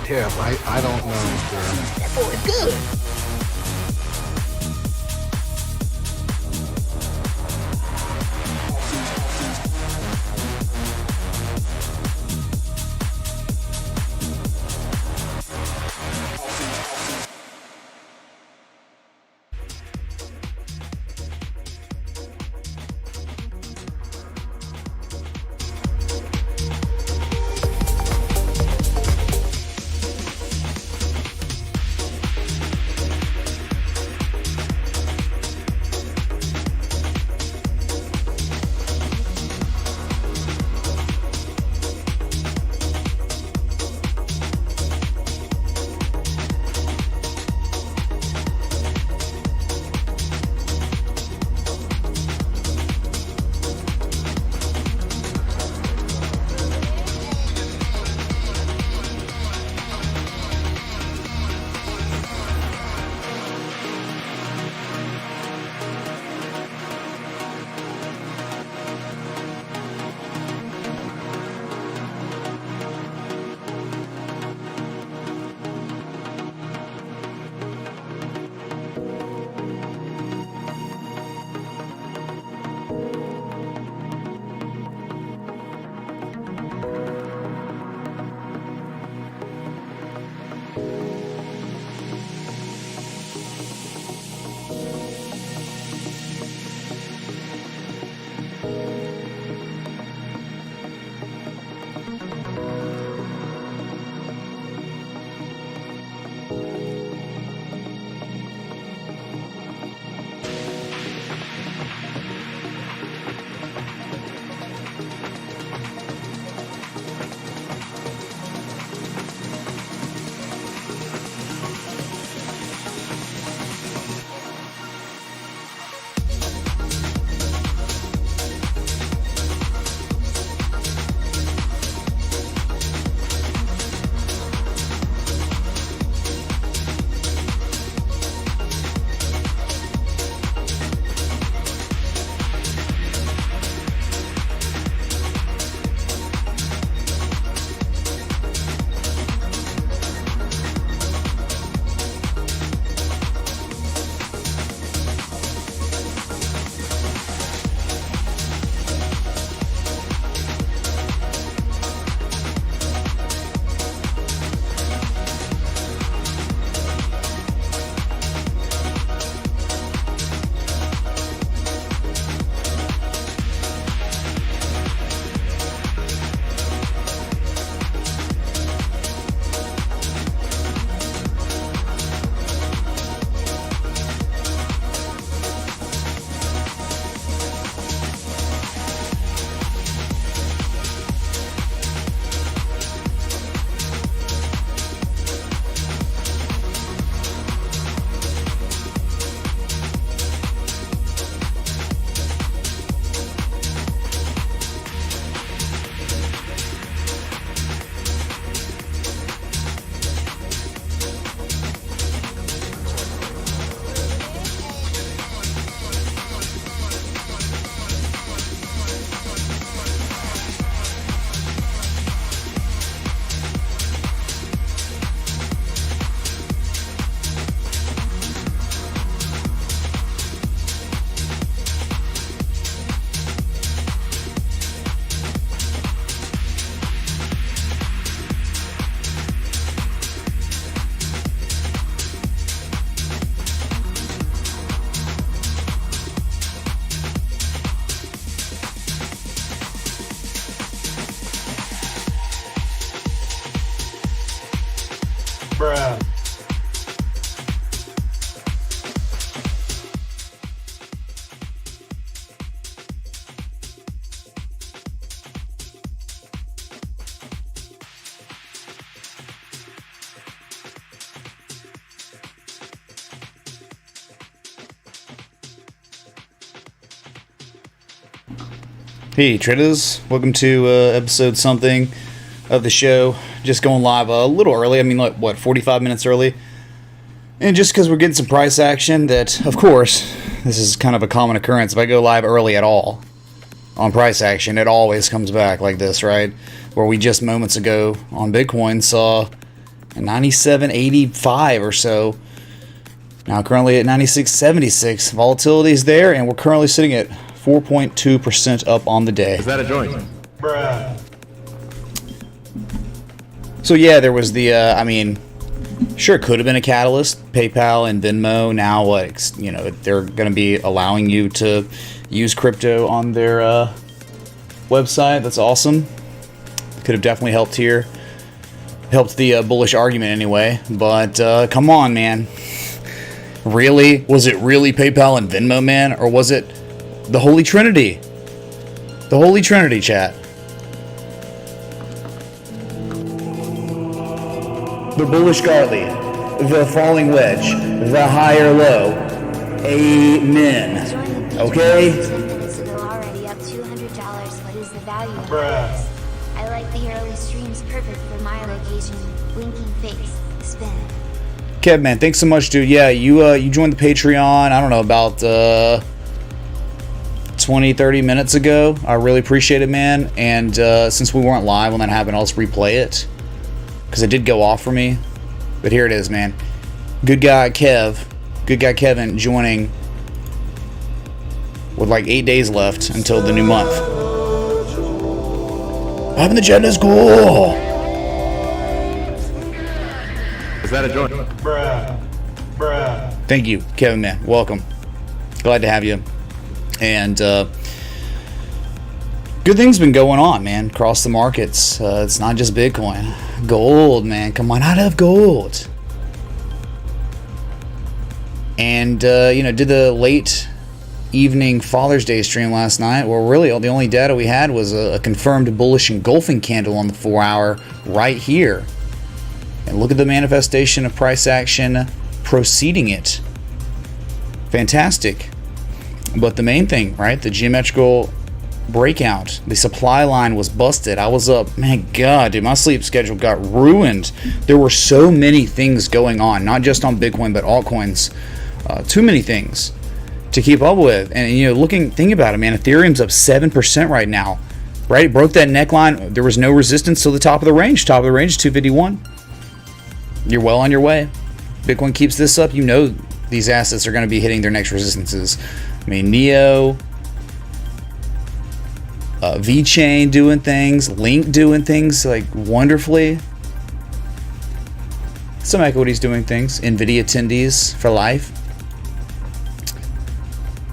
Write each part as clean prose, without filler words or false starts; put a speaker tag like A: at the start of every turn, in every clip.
A: Terrible. I don't know.
B: That boy is good.
C: Hey traders, welcome to episode something of the show. Just going live a little early, I mean like what, 45 minutes early? And just because we're getting some price action that, of course, this is kind of a common occurrence. If I go live early at all on price action, it always comes back like this, right? Where we just moments ago on Bitcoin saw a 97.85 or so. Now currently at 96.76. Volatility is there, and we're currently sitting at 4.2% up on the day.
D: Is that a joint?
B: Bruh.
C: So yeah, there was the, sure, it could have been a catalyst. PayPal and Venmo now, they're going to be allowing you to use crypto on their website. That's awesome. Could have definitely helped here. Helped the bullish argument anyway. But come on, man. Really? Was it really PayPal and Venmo, man? Or was it the Holy Trinity? The Holy Trinity, chat. The bullish Gartley, the falling wedge, the higher low. Amen. Okay?
E: 10 minutes ago already up $200. What is the value of
B: Bruh.
E: this? I like the early streams, perfect for my location. Blinking face, spin.
C: Kev, man, thanks so much, dude. Yeah, you joined the Patreon, I don't know, about 20-30 minutes ago. I really appreciate it, man. And since we weren't live when that happened, I'll just replay it, because it did go off for me. But here it is, man. Good guy Kevin joining with like 8 days left until the new month. Having the jet is cool.
D: Is that a joint?
B: Bruh.
C: Thank you, Kevin, man. Welcome. Glad to have you. And good things been going on, man, across the markets. It's not just Bitcoin. Gold, man. Come on, I love gold. And, did the late evening Father's Day stream last night, where really the only data we had was a confirmed bullish engulfing candle on the 4-hour right here. And look at the manifestation of price action preceding it. Fantastic. But the main thing, right, the geometrical breakout, the supply line was busted. I was up, man, God, dude, my sleep schedule got ruined. There were so many things going on, not just on Bitcoin, but altcoins. Too many things to keep up with. And, think about it, man, Ethereum's up 7% right now, right? It broke that neckline. There was no resistance to the top of the range. Top of the range is 251. You're well on your way. Bitcoin keeps this up, these assets are going to be hitting their next resistances. I mean, Neo, VeChain doing things, Link doing things like wonderfully. Some equities doing things. Nvidia attendees for life.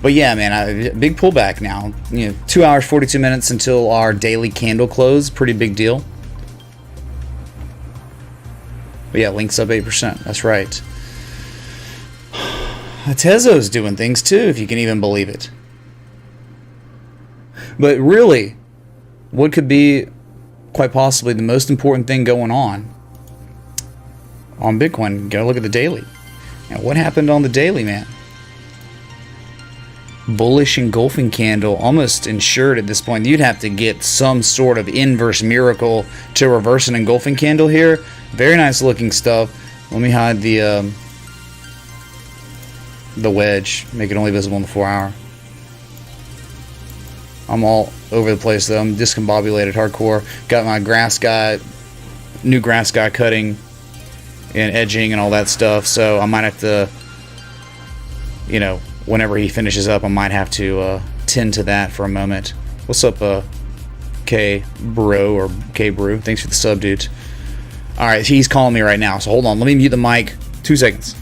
C: But yeah, man, big pullback now. 2 hours, 42 minutes until our daily candle close. Pretty big deal. But yeah, Link's up 8%. That's right. Tezo's doing things too, if you can even believe it. But really, what could be quite possibly the most important thing going on Bitcoin? Gotta look at the daily. Now, what happened on the daily, man? Bullish engulfing candle, almost insured at this point. You'd have to get some sort of inverse miracle to reverse an engulfing candle here. Very nice looking stuff. Let me hide the wedge, make it only visible in the 4-hour. I'm all over the place though. I'm discombobulated hardcore. Got my new grass guy cutting and edging and all that stuff. So I might have to, whenever he finishes up, I might have to tend to that for a moment. What's up, K Bro or K Brew? Thanks for the sub, dude. All right, he's calling me right now. So hold on. Let me mute the mic. 2 seconds.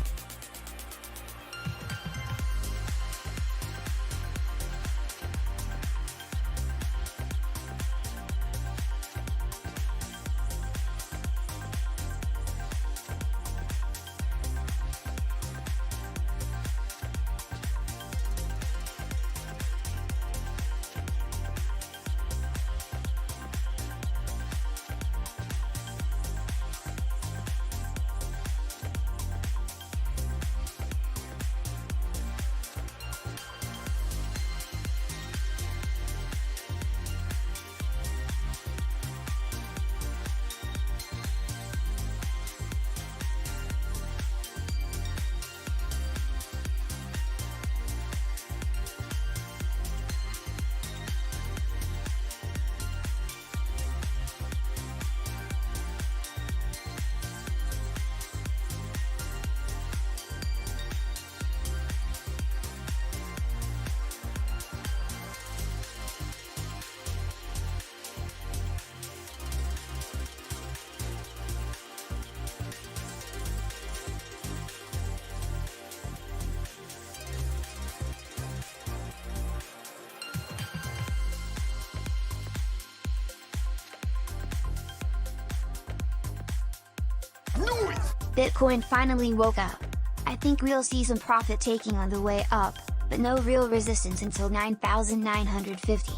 E: Bitcoin finally woke up. I think we'll see some profit taking on the way up, but no real resistance until 9,950.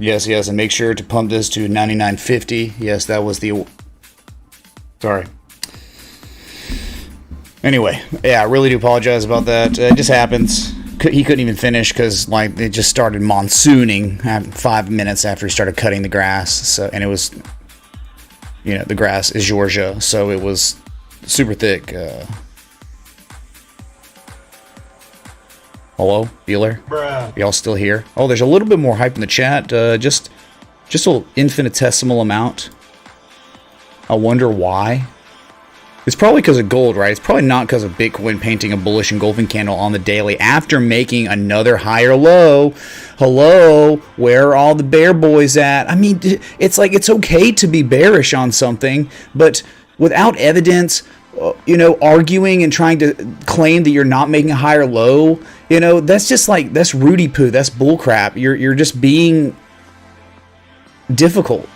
C: Yes, and make sure to pump this to 99.50. Yes, that was the... Sorry. Anyway, yeah, I really do apologize about that. It just happens. He couldn't even finish because, like, it just started monsooning 5 minutes after he started cutting the grass. So, and it was, you know, the grass is Georgia, so it was super thick. Hello, Bueller?
B: Bruh.
C: Y'all still here? Oh, there's a little bit more hype in the chat. Just a infinitesimal amount. I wonder why. It's probably because of gold, right? It's probably not because of Bitcoin painting a bullish engulfing candle on the daily after making another higher low. Hello, where are all the bear boys at? I mean, it's like it's okay to be bearish on something, but without evidence, you know, arguing and trying to claim that you're not making a higher low, you know, that's just like, that's Rudy poo. That's bullcrap. You're just being difficult.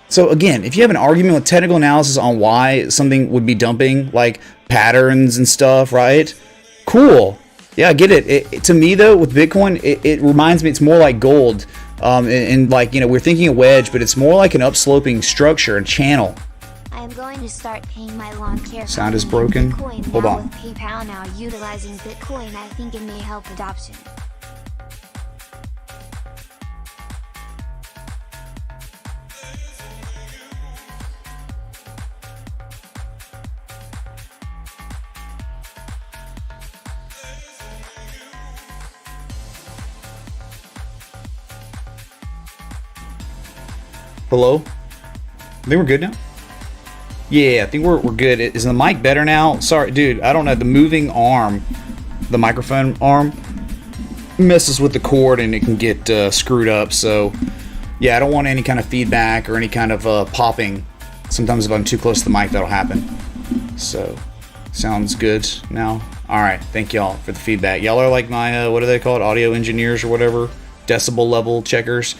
C: So again, if you have an argument with technical analysis on why something would be dumping, like patterns and stuff, right? Cool. Yeah, I get it. To me though, with Bitcoin, it reminds me, it's more like gold. And like, you know, we're thinking of wedge, but it's more like an upsloping structure and channel.
E: I am going to start paying my lawn care.
C: Sound is broken.
E: Bitcoin
C: Hold
E: now
C: on.
E: with PayPal now utilizing Bitcoin. I think it may help adoption.
C: Hello? I think we're good now? Yeah, I think we're good. Is the mic better now? Sorry, dude, I don't know. The moving arm, the microphone arm, messes with the cord and it can get screwed up. So, yeah, I don't want any kind of feedback or any kind of popping. Sometimes if I'm too close to the mic, that'll happen. So, sounds good now. All right, thank y'all for the feedback. Y'all are like my, what are they called? Audio engineers or whatever? Decibel level checkers.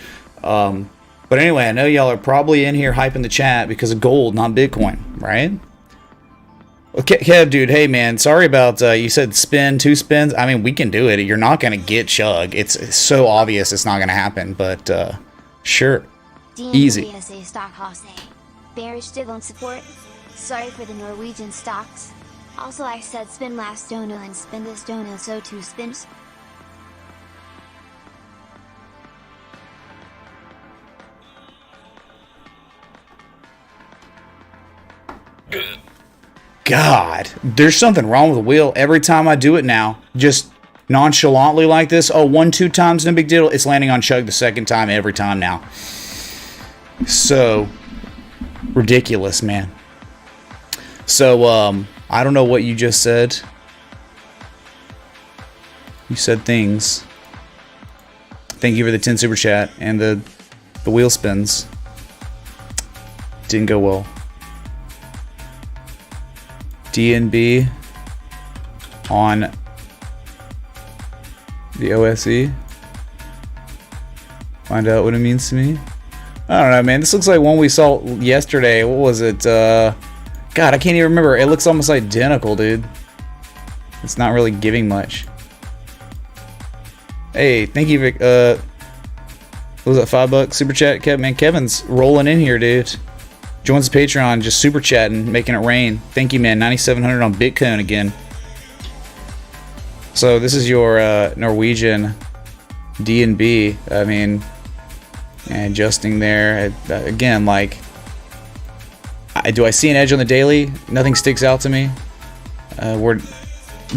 C: But anyway, I know y'all are probably in here hyping the chat because of gold, not Bitcoin, right? Okay, Kev, dude, hey, man, sorry about, you said spin, 2 spins. I mean, we can do it. You're not going to get chug. It's so obvious it's not going to happen, but sure. Easy.
E: DNBSA stock Hase. Bearish dividend support. Sorry for the Norwegian stocks. Also, I said spin last dono and spin this dono, so 2 spins.
C: God, there's something wrong with the wheel every time I do it now. Just nonchalantly like this. Oh, 1-2 times, no big deal. It's landing on chug the second time every time now. So ridiculous, man. So, I don't know what you just said. You said things. Thank you for the 10 super chat and the wheel spins. Didn't go well. DNB on The OSE. Find out what it means to me. I don't know, man. This looks like one we saw yesterday. What was it? God, I can't even remember. It looks almost identical, dude. It's not really giving much. Hey, thank you, Vic. What was that, $5 super chat? Kevin, man, Kevin's rolling in here, dude. Joins the Patreon, just super chatting, making it rain. Thank you, man. 9,700 on Bitcoin again. So this is your Norwegian D&B. I mean, adjusting there. Again, like, do I see an edge on the daily? Nothing sticks out to me. We're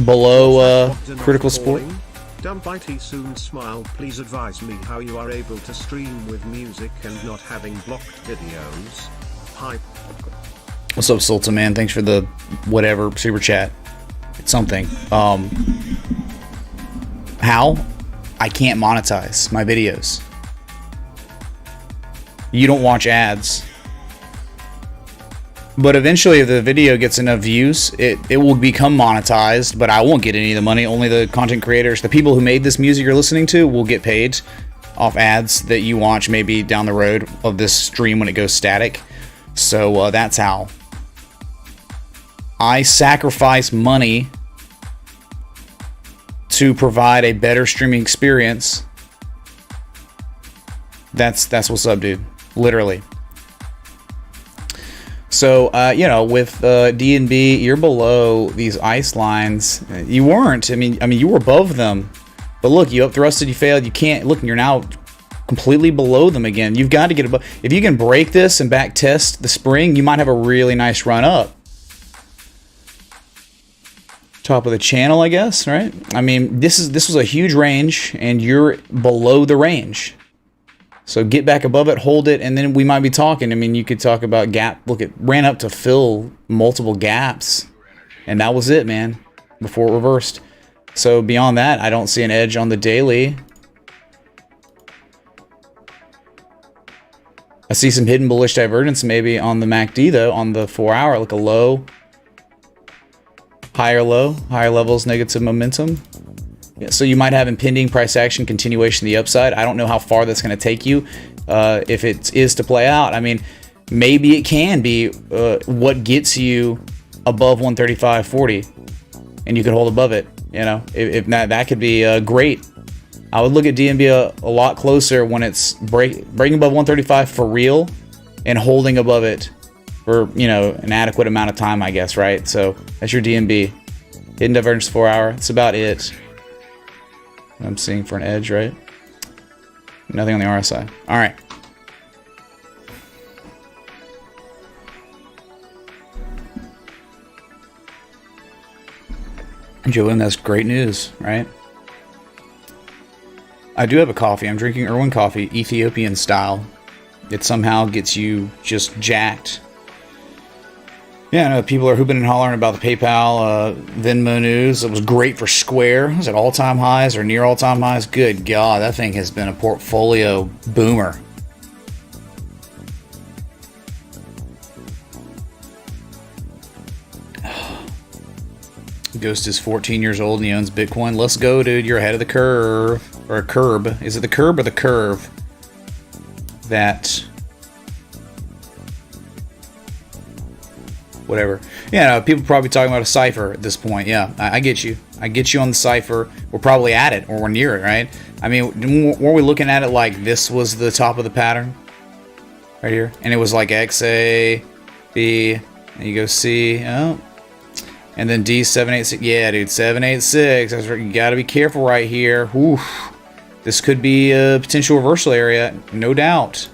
C: below critical support.
F: Dump IT soon smile. Please advise me how you are able to stream with music and not having blocked videos. Hi.
C: What's up, Sultan, man? Thanks for the whatever super chat. It's something. How? I can't monetize my videos. You don't watch ads. But eventually, if the video gets enough views, it will become monetized, but I won't get any of the money. Only the content creators, the people who made this music you're listening to, will get paid off ads that you watch maybe down the road of this stream when it goes static. So that's how. I sacrifice money to provide a better streaming experience. That's what's up, dude. Literally. So, you know, with D&B, you're below these ice lines. You weren't. I mean, you were above them. But look, you up thrusted, you failed. You can't. Look, you're now completely below them again. You've got to get above. If you can break this and back test the spring, you might have a really nice run up. Top of the channel, I guess, right? I mean, this was a huge range, and you're below the range. So get back above it, hold it, and then we might be talking. I mean, you could talk about gap. Look, it ran up to fill multiple gaps, and that was it, man, before it reversed. So beyond that, I don't see an edge on the daily. I see some hidden bullish divergence maybe on the MACD, though, on the 4-hour, like a low, higher low, higher levels, negative momentum. Yeah, so you might have impending price action continuation to the upside. I don't know how far that's going to take you if it is to play out. I mean, maybe it can be what gets you above 135.40, and you could hold above it. You know, if not, that could be great. I would look at DNB a lot closer when it's breaking above 135 for real and holding above it for, you know, an adequate amount of time, I guess, right? So that's your DNB. Hidden divergence 4-hour. That's about it. I'm seeing for an edge, right? Nothing on the RSI. All right. Joanne, that's great news, right? I do have a coffee. I'm drinking Irwin coffee, Ethiopian style. It somehow gets you just jacked. Yeah, I know people are hooping and hollering about the PayPal Venmo news. It was great for Square. Was it all-time highs or near all-time highs? Good God, that thing has been a portfolio boomer. Ghost is 14 years old and he owns Bitcoin. Let's go, dude. You're ahead of the curve. Or a curb. Is it the curb or the curve? That... whatever. Yeah, no, people probably talking about a cipher at this point. Yeah, I get you. I get you on the cipher. We're probably at it, or we're near it, right? I mean, were we looking at it like this was the top of the pattern? Right here? And it was like X, A, B, and you go C, oh. And then D, 786. Yeah, dude, 786. That's right. You got to be careful right here. Oof. This could be a potential reversal area, no doubt.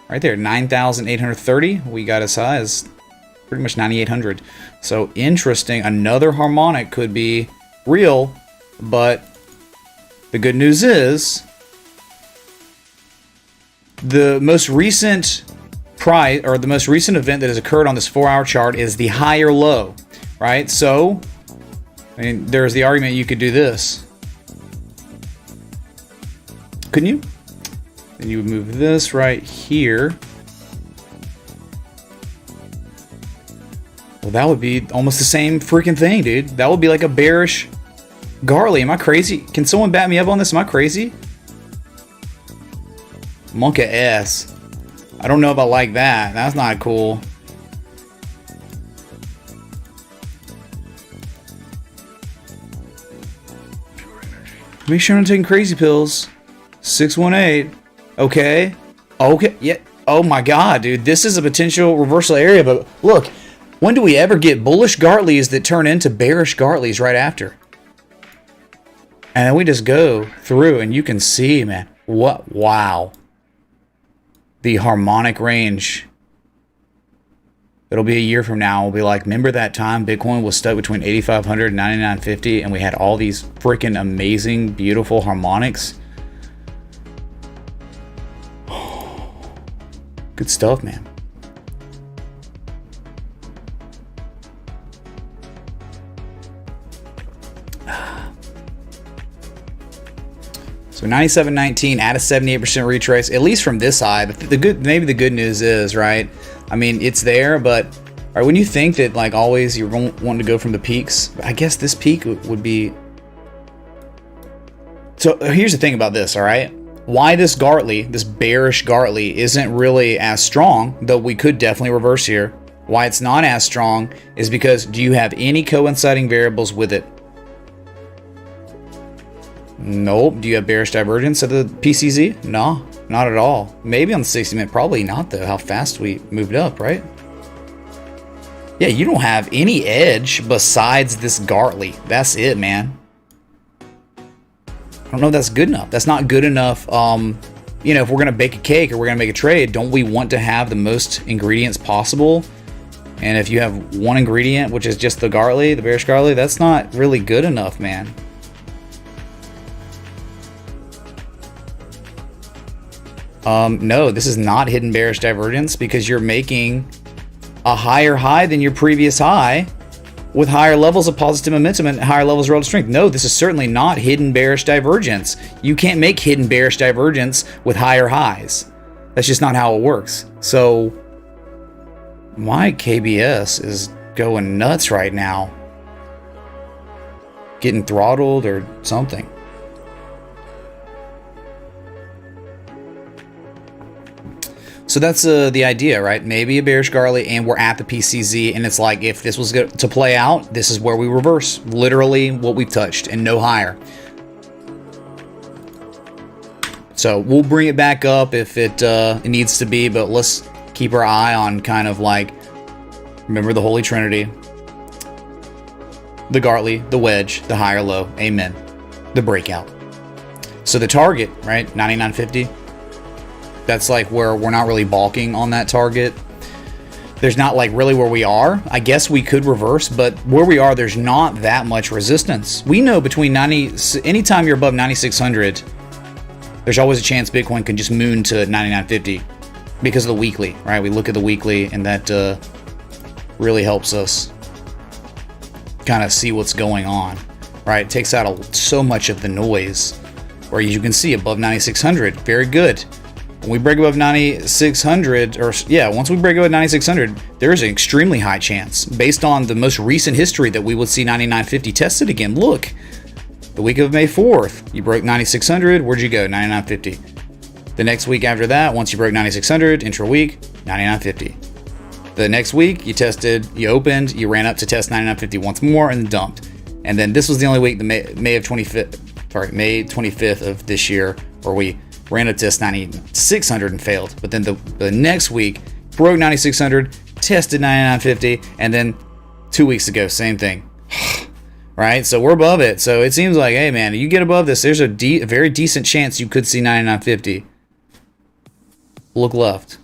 C: Right there, 9,830. We got as high as pretty much 9,800. So interesting. Another harmonic could be real, but the good news is the most recent price, or the most recent event that has occurred on this 4-hour chart is the higher low, right? So, I mean, there's the argument you could do this. Couldn't you? Then you would move this right here. Well, that would be almost the same freaking thing, dude. That would be like a bearish Garley, am I crazy? Can someone bat me up on this? Am I crazy? Monka S. I don't know if I like that. That's not cool. Make sure I'm taking crazy pills. 618. Okay. Okay. Yeah. Oh my god, dude. This is a potential reversal area, but look. When do we ever get bullish Gartleys that turn into bearish Gartleys right after? And then we just go through and you can see, man. What? Wow. The harmonic range. It'll be a year from now. We'll be like, remember that time Bitcoin was stuck between 8,500 and 9,950 and we had all these freaking amazing, beautiful harmonics? Good stuff, man. So 97.19 at a 78% retrace, at least from this side. Maybe the good news is, right? I mean, it's there, but when you think that like always you're wanting to go from the peaks, I guess this peak would be. So here's the thing about this, all right? Why this Gartley, this bearish Gartley, isn't really as strong, though we could definitely reverse here. Why it's not as strong is because do you have any coinciding variables with it? Nope. Do you have bearish divergence of the PCZ? No, not at all. Maybe on the 60-minute, probably not though, how fast we moved up, right? Yeah, you don't have any edge besides this Gartley. That's it, man. I don't know if that's good enough. That's not good enough. You know, if we're going to bake a cake or we're going to make a trade, don't we want to have the most ingredients possible? And if you have one ingredient, which is just the Gartley, the bearish Gartley, that's not really good enough, man. No, this is not hidden bearish divergence because you're making a higher high than your previous high with higher levels of positive momentum and higher levels of relative strength. No, this is certainly not hidden bearish divergence. You can't make hidden bearish divergence with higher highs. That's just not how it works. So my KBS is going nuts right now. Getting throttled or something. So that's the idea, right? Maybe a bearish Gartley and we're at the PCZ and it's like if this was to play out, this is where we reverse. Literally what we've touched and no higher. So we'll bring it back up if it needs to be, but let's keep our eye on kind of like, remember the Holy Trinity. The Gartley, the Wedge, the higher low, amen. The breakout. So the target, right, 99.50. That's like where we're not really balking on that target. There's not like really where we are. I guess we could reverse, but where we are, there's not that much resistance. We know between 90, anytime you're above 9,600, there's always a chance Bitcoin can just moon to 99.50 because of the weekly, right? We look at the weekly and that really helps us kind of see what's going on, right? It takes out so much of the noise where you can see above 9,600, very good. When we break above 9,600, once we break above 9,600, there is an extremely high chance, based on the most recent history, that we would see 99.50 tested again. Look, the week of May 4th, you broke 9,600. Where'd you go? 99.50. The next week after that, once you broke 9,600, intra-week, 99.50. The next week, you opened, you ran up to test 99.50 once more, and dumped. And then this was the only week, the May 25th of this year, where we ran a test 9,600 and failed. But then the next week, broke 9,600, tested 99.50, and then 2 weeks ago, same thing. Right? So we're above it. So it seems like, hey man, you get above this, there's a very decent chance you could see 99.50. Look left.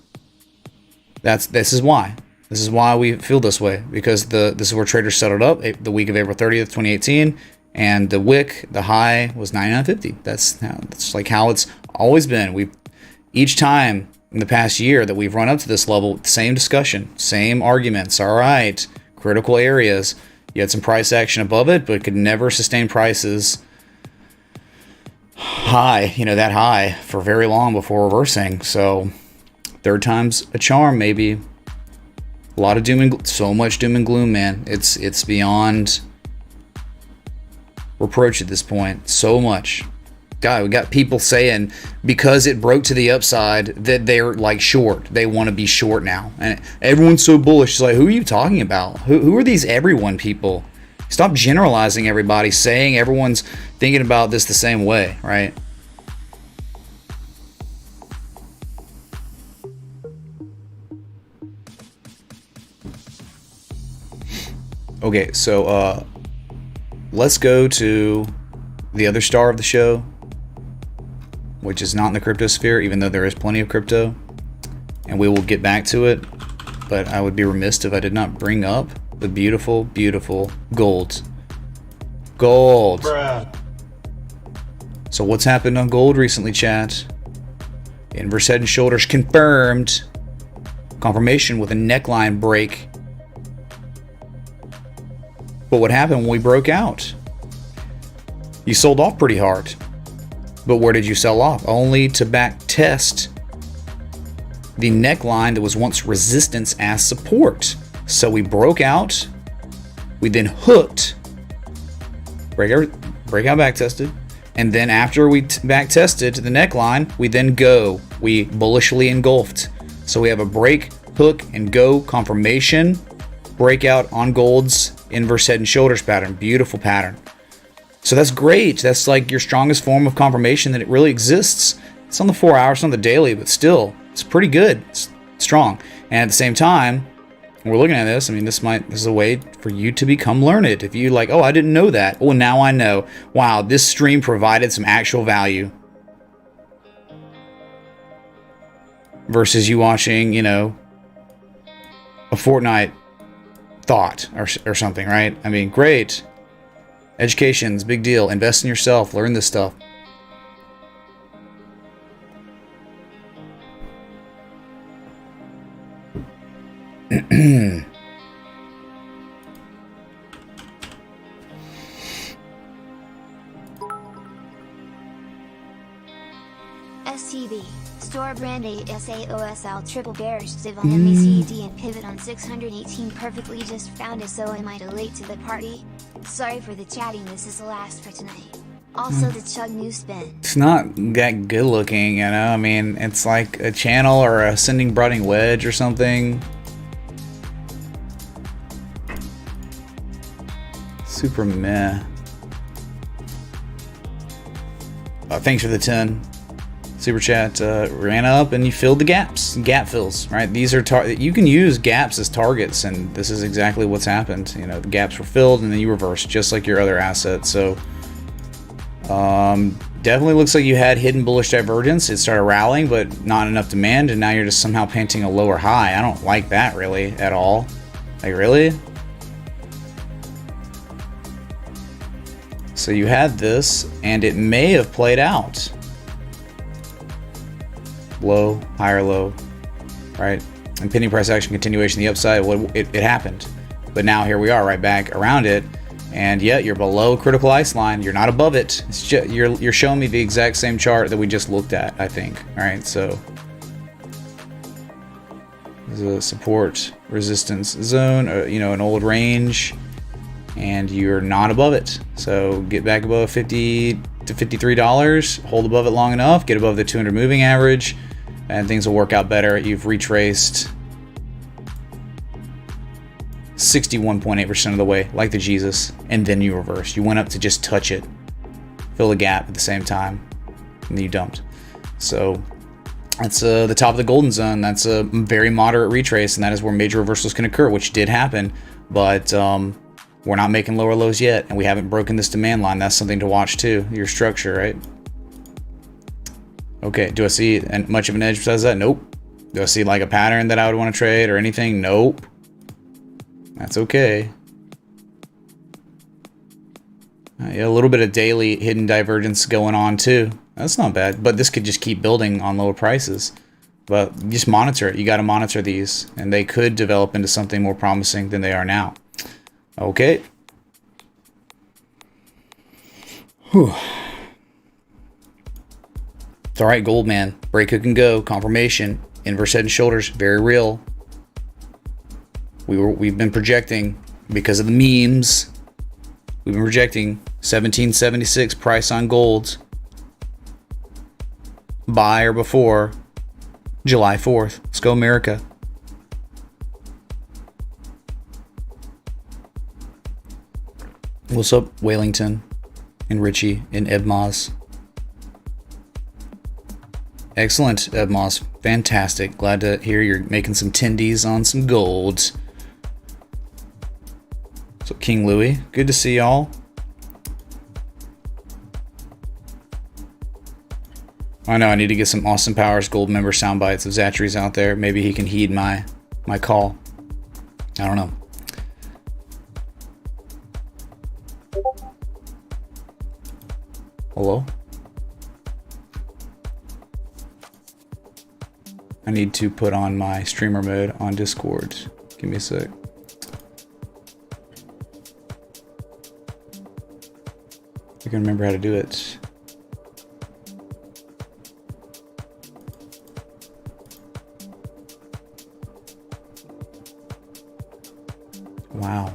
C: This is why. This is why we feel this way, because this is where traders settled up the week of April 30th, 2018. And the wick, the high was 99.50. That's like how it's always been. Each time in the past year that we've run up to this level, same discussion, same arguments. All right, critical areas. You had some price action above it, but could never sustain prices high, that high for very long before reversing. So third time's a charm, maybe. A lot of so much doom and gloom, man. It's beyond reproach at this point so much. God, we got people saying because it broke to the upside that they're like short. They want to be short now. And everyone's so bullish. It's like, who are you talking about? Who are these everyone people? Stop generalizing everybody, saying everyone's thinking about this the same way, right? Okay, so let's go to the other star of the show, which is not in the crypto sphere, even though there is plenty of crypto, and we will get back to it, but I would be remiss if I did not bring up the beautiful, beautiful gold. Gold.
B: Bruh.
C: So what's happened on gold recently, chat? Inverse head and shoulders confirmed. Confirmation with a neckline break. But what happened when we broke out? You sold off pretty hard. But where did you sell off? Only to back test the neckline that was once resistance as support. So we broke out. We then hooked. Breakout back tested. And then after we back tested the neckline, we then go. We bullishly engulfed. So we have a break, hook, and go confirmation. Breakout on gold's inverse head and shoulders pattern. Beautiful pattern. So that's great. That's like your strongest form of confirmation that it really exists. It's on the 4 hours, on the daily, but still, it's pretty good. It's strong. And at the same time, when we're looking at this, I mean, this is a way for you to become learned. If you like, oh, I didn't know that. Oh, now I know. Wow, this stream provided some actual value. Versus you watching, you know, a Fortnite thought or something, right? I mean, great. Education's a big deal. Invest in yourself. Learn this stuff.
E: STV. Store brand ASAOSL triple bearish div on MECD and pivot on 618 perfectly just found it, so am I too late to the party? Sorry for the chatting, this is the last for tonight. Also the chug new spin.
C: It's not that good looking, you know? I mean, it's like a channel or a ascending broadening wedge or something. Super meh. Thanks for the 10. Super chat ran up and you filled the gaps. Gap fills, right? These are you can use gaps as targets, and this is exactly what's happened. You know, the gaps were filled and then you reversed, just like your other assets. So definitely looks like you had hidden bullish divergence. It started rallying, but not enough demand, and now you're just somehow painting a lower high. I don't like that really at all. Like, really? So you had this, and it may have played out. Low, higher low, right? And pending price action continuation, the upside, well, it happened. But now here we are right back around it, and yet you're below critical ice line. You're not above it. It's just, you're showing me the exact same chart that we just looked at, I think. All right, so there's a support resistance zone, you know, an old range, and you're not above it. So get back above $50 to $53, hold above it long enough, get above the 200 moving average, and things will work out better. You've retraced 61.8% of the way, like the Jesus, and then you reversed. You went up to just touch it, fill the gap at the same time, and then you dumped. So that's the top of the golden zone. That's a very moderate retrace, and that is where major reversals can occur, which did happen, but we're not making lower lows yet, and we haven't broken this demand line. That's something to watch too, your structure, right? Okay, do I see much of an edge besides that? Nope. Do I see like a pattern that I would want to trade or anything? Nope. That's okay. Yeah, a little bit of daily hidden divergence going on too. That's not bad, but this could just keep building on lower prices. But just monitor it. You got to monitor these, and they could develop into something more promising than they are now. Okay. Whew. It's all right, gold man. Break, hook, and go. Confirmation. Inverse head and shoulders. Very real. We've been projecting because of the memes. We've been rejecting 1776 price on gold. Buy or before July 4th. Let's go America. What's up, Wellington and Richie and Ebmaz? Excellent, Ebmaz. Fantastic. Glad to hear you're making some tendies on some golds. So, King Louis, good to see y'all. I know I need to get some Austin Powers Gold member sound bites of Zachary's out there. Maybe he can heed my call. I don't know. Hello? I need to put on my streamer mode on Discord. Give me a sec. I can remember how to do it. Wow.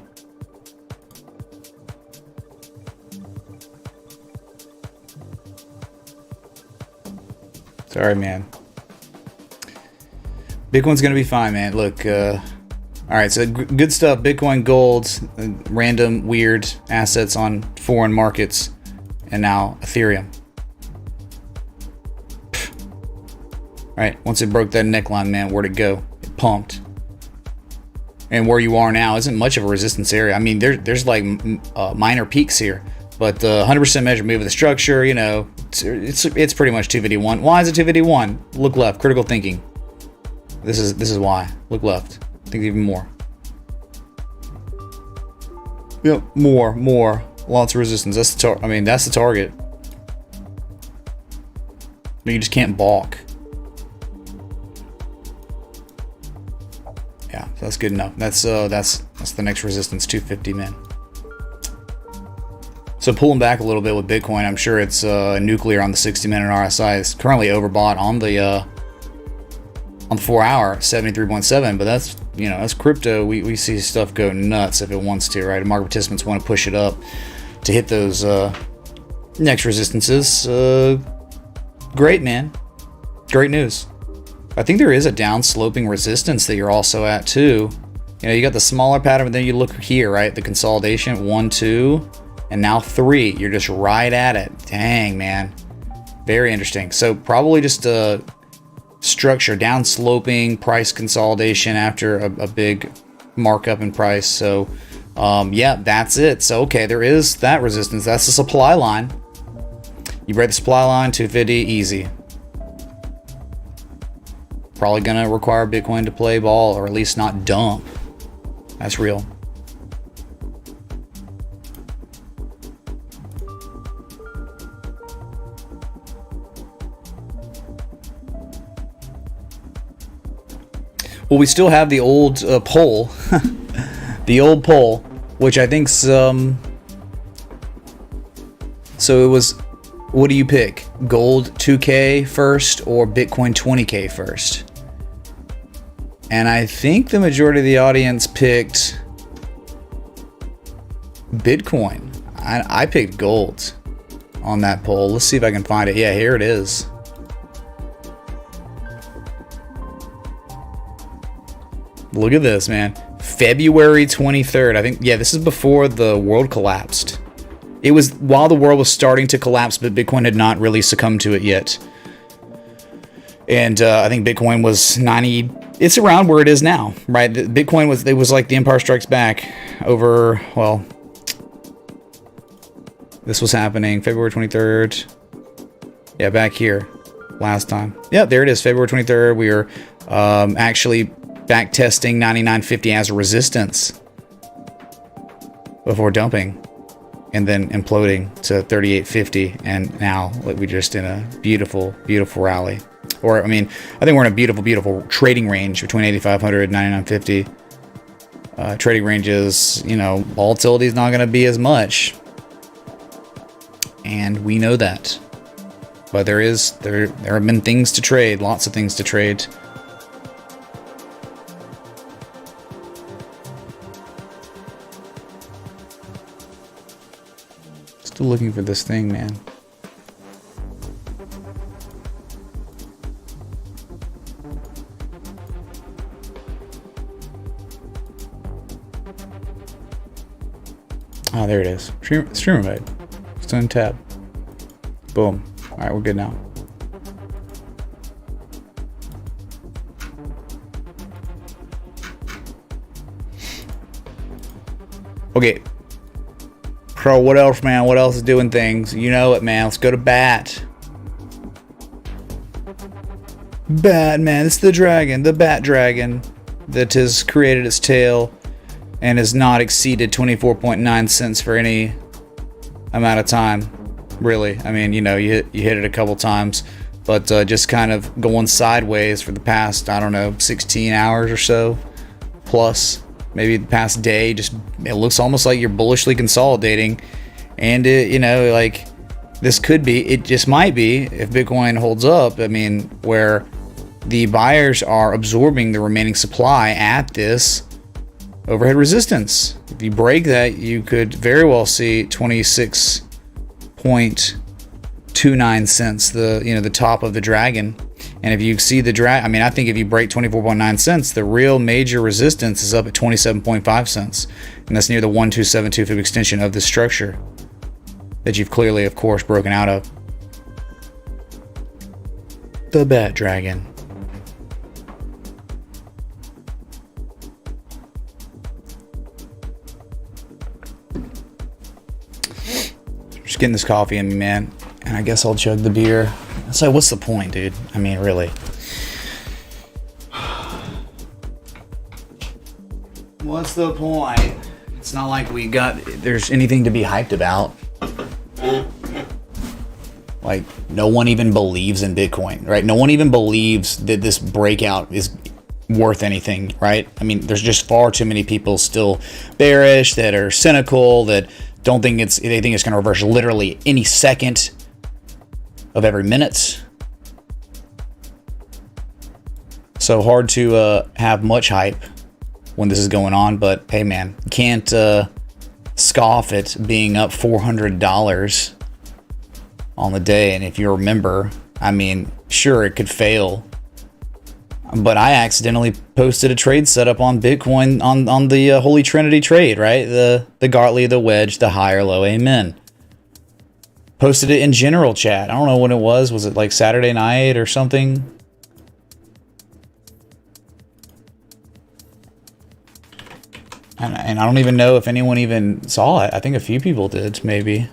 C: Sorry, man. Bitcoin's gonna be fine, man. Look, all right, so good stuff. Bitcoin, gold, random weird assets on foreign markets, and now Ethereum. All right, once it broke that neckline, man, where'd it go? It pumped. And where you are now isn't much of a resistance area. I mean, there's like minor peaks here, but the 100% measured move of the structure, you know, it's pretty much 251. Why is it 251? Look left. Critical thinking. This is why. Look left. Think even more. Yep, more. Lots of resistance. That's the that's the target. But you just can't balk. Yeah, so that's good enough. That's the next resistance, 250, man. So pulling back a little bit with Bitcoin, I'm sure it's nuclear on the 60-minute RSI. It's currently overbought on the 4-hour 73.7, but that's, you know, that's crypto. We see stuff go nuts if it wants to, right? Market participants want to push it up to hit those next resistances. Great, man. Great news. I think there is a down sloping resistance that you're also at too. You know, you got the smaller pattern, but then you look here, right? The consolidation, 1, 2, and now 3. You're just right at it. Dang, man. Very interesting. So probably just a structure, down sloping price consolidation after a big markup in price. So yeah, that's it. So okay, there is that resistance. That's the supply line. You break the supply line, 250, easy. Probably gonna require Bitcoin to play ball, or at least not dump. That's real. Well, we still have the old poll, the old poll, which I think's so it was, what do you pick? Gold 2K first or Bitcoin 20K first? And I think the majority of the audience picked Bitcoin. I picked gold on that poll. Let's see if I can find it. Yeah, here it is. Look at this, man. February 23rd. I think, yeah, this is before the world collapsed. It was while the world was starting to collapse, but Bitcoin had not really succumbed to it yet. And I think Bitcoin was 90. It's around where it is now, right? Bitcoin was like the Empire Strikes Back over, well, this was happening February 23rd. Yeah, back here last time. Yeah, there it is, February 23rd. We were actually back testing 99.50 as a resistance before dumping and then imploding to 38.50, and now we're just in a beautiful rally. Or I mean, I think we're in a beautiful trading range between 8,500 and 99.50. Trading ranges, you know, volatility is not going to be as much, and we know that. But there have been things to trade, lots of things to trade. Still looking for this thing, man. Oh, there it is. Streamer mode. Still in tab. Boom. Alright, we're good now. Okay. Pro, what else, man? What else is doing things? You know it, man. Let's go to bat. Bat, man. It's the dragon. The bat dragon that has created its tail and has not exceeded 24.9 cents for any amount of time. Really. I mean, you know, you hit it a couple times, but just kind of going sideways for the past, I don't know, 16 hours or so. Plus, maybe the past day, just it looks almost like you're bullishly consolidating. And, you know, like, this could be, it just might be, if Bitcoin holds up, I mean, where the buyers are absorbing the remaining supply at this overhead resistance. If you break that, you could very well see 26.29 cents, the top of the dragon. And if you see the I mean, I think if you break 24.9 cents, the real major resistance is up at 27.5 cents. And that's near the 1272 fib extension of this structure that you've clearly, of course, broken out of. The bat dragon. Just getting this coffee in me, man. And I guess I'll chug the beer. So what's the point, dude? I mean, really. What's the point? It's not like there's anything to be hyped about. Like, no one even believes in Bitcoin, right? No one even believes that this breakout is worth anything, right? I mean, there's just far too many people still bearish, that are cynical, that don't think they think it's going to reverse literally any second of every minute. So hard to have much hype when this is going on, but hey, man, you can't scoff at being up $400 on the day. And if you remember, I mean, sure, it could fail, but I accidentally posted a trade setup on Bitcoin on the Holy Trinity trade, right? The Gartley, the Wedge, the high or low, amen. Posted it in general chat. I don't know when it was. Was it like Saturday night or something? And I don't even know if anyone even saw it. I think a few people did, maybe.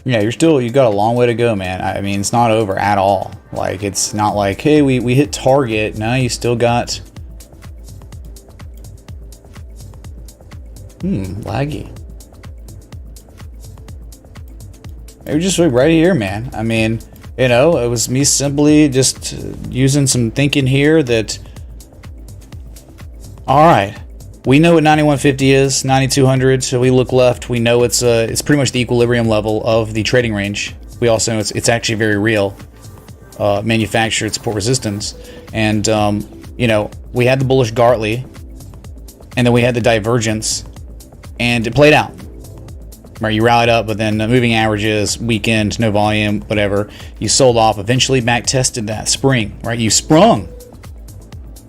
C: Yeah, you got a long way to go, man. I mean, it's not over at all. Like, it's not like, hey, we hit target. No, you still got... laggy. Maybe just right here, man. I mean, you know, it was me simply just using some thinking here that... Alright. We know what 9150 is, 9200, so we look left, we know it's pretty much the equilibrium level of the trading range. We also know it's actually very real, manufactured support resistance. And, you know, we had the bullish Gartley, and then we had the divergence, and it played out. Right, you rallied up, but then moving averages, weekend, no volume, whatever. You sold off, eventually back tested that spring, right? You sprung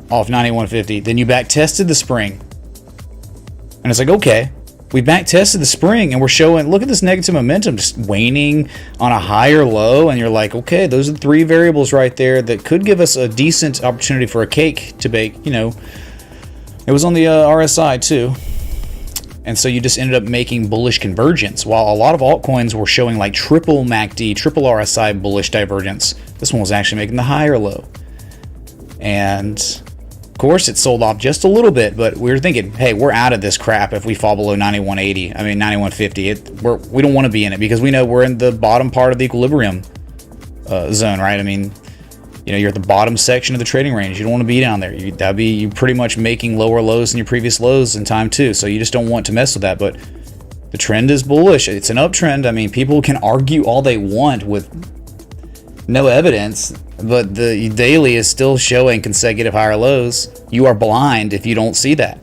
C: off 9150, then you back tested the spring. And it's like, okay, we back tested the spring and we're showing, look at this negative momentum just waning on a higher low. And you're like, okay, those are the three variables right there that could give us a decent opportunity for a cake to bake. You know, it was on the RSI too. And so you just ended up making bullish convergence, while a lot of altcoins were showing like triple MACD, triple RSI bullish divergence. This one was actually making the higher low. And of course, it sold off just a little bit, but we were thinking, hey, we're out of this crap if we fall below 9180. I mean, 9150. We don't want to be in it because we know we're in the bottom part of the equilibrium zone, right? I mean, you know, you're at the bottom section of the trading range. You don't want to be down there. That'd be you pretty much making lower lows than your previous lows in time too. So you just don't want to mess with that. But the trend is bullish. It's an uptrend. I mean, people can argue all they want with no evidence, but the daily is still showing consecutive higher lows. You are blind if you don't see that.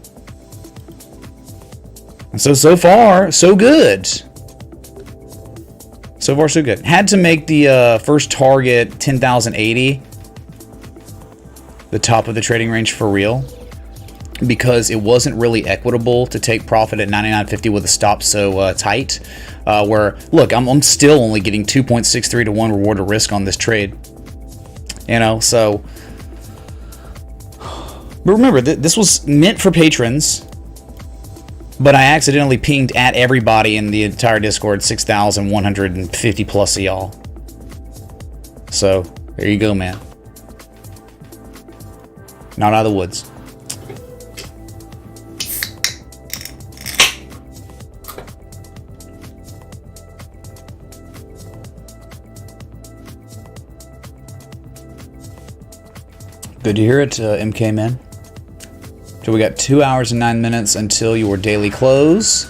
C: And so far, so good. So far, so good. Had to make the first target 10,080, the top of the trading range for real, because it wasn't really equitable to take profit at 99.50 with a stop so tight. Where, look, I'm still only getting 2.63 to 1 reward to risk on this trade. You know, so. But remember, this was meant for patrons. But I accidentally pinged at everybody in the entire Discord, 6,150 plus of y'all. So, there you go, man. Not out of the woods. Good to hear it, MK man. So we got 2 hours and 9 minutes until your daily close.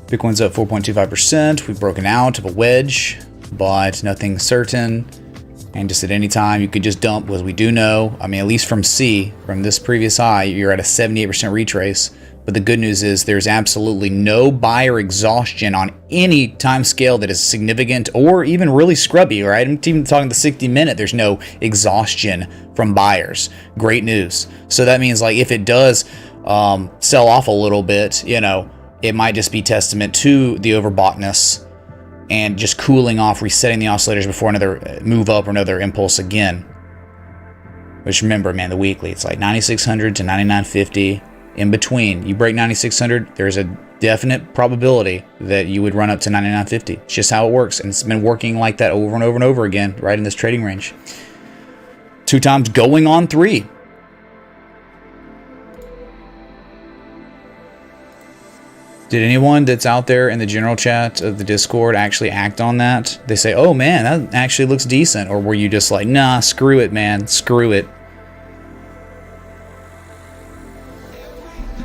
C: Bitcoin's up 4.25%. We've broken out of a wedge, but nothing certain. And just at any time, you could just dump, as we do know. I mean, at least from C, from this previous high, you're at a 78% retrace. But the good news is there's absolutely no buyer exhaustion on any time scale that is significant or even really scrubby, right? I'm even talking the 60-minute, there's no exhaustion from buyers. Great news. So that means, like, if it does sell off a little bit, you know, it might just be testament to the overboughtness and just cooling off, resetting the oscillators before another move up or another impulse again. Which, remember, man, the weekly, it's like 9,600 to 9,950. In between, you break 9,600, there's a definite probability that you would run up to 9,950. It's just how it works, and it's been working like that over and over and over again, right in this trading range. 2 times going on 3. Did anyone that's out there in the general chat of the Discord actually act on that? They say, oh man, that actually looks decent. Or were you just like, nah, screw it, man, screw it.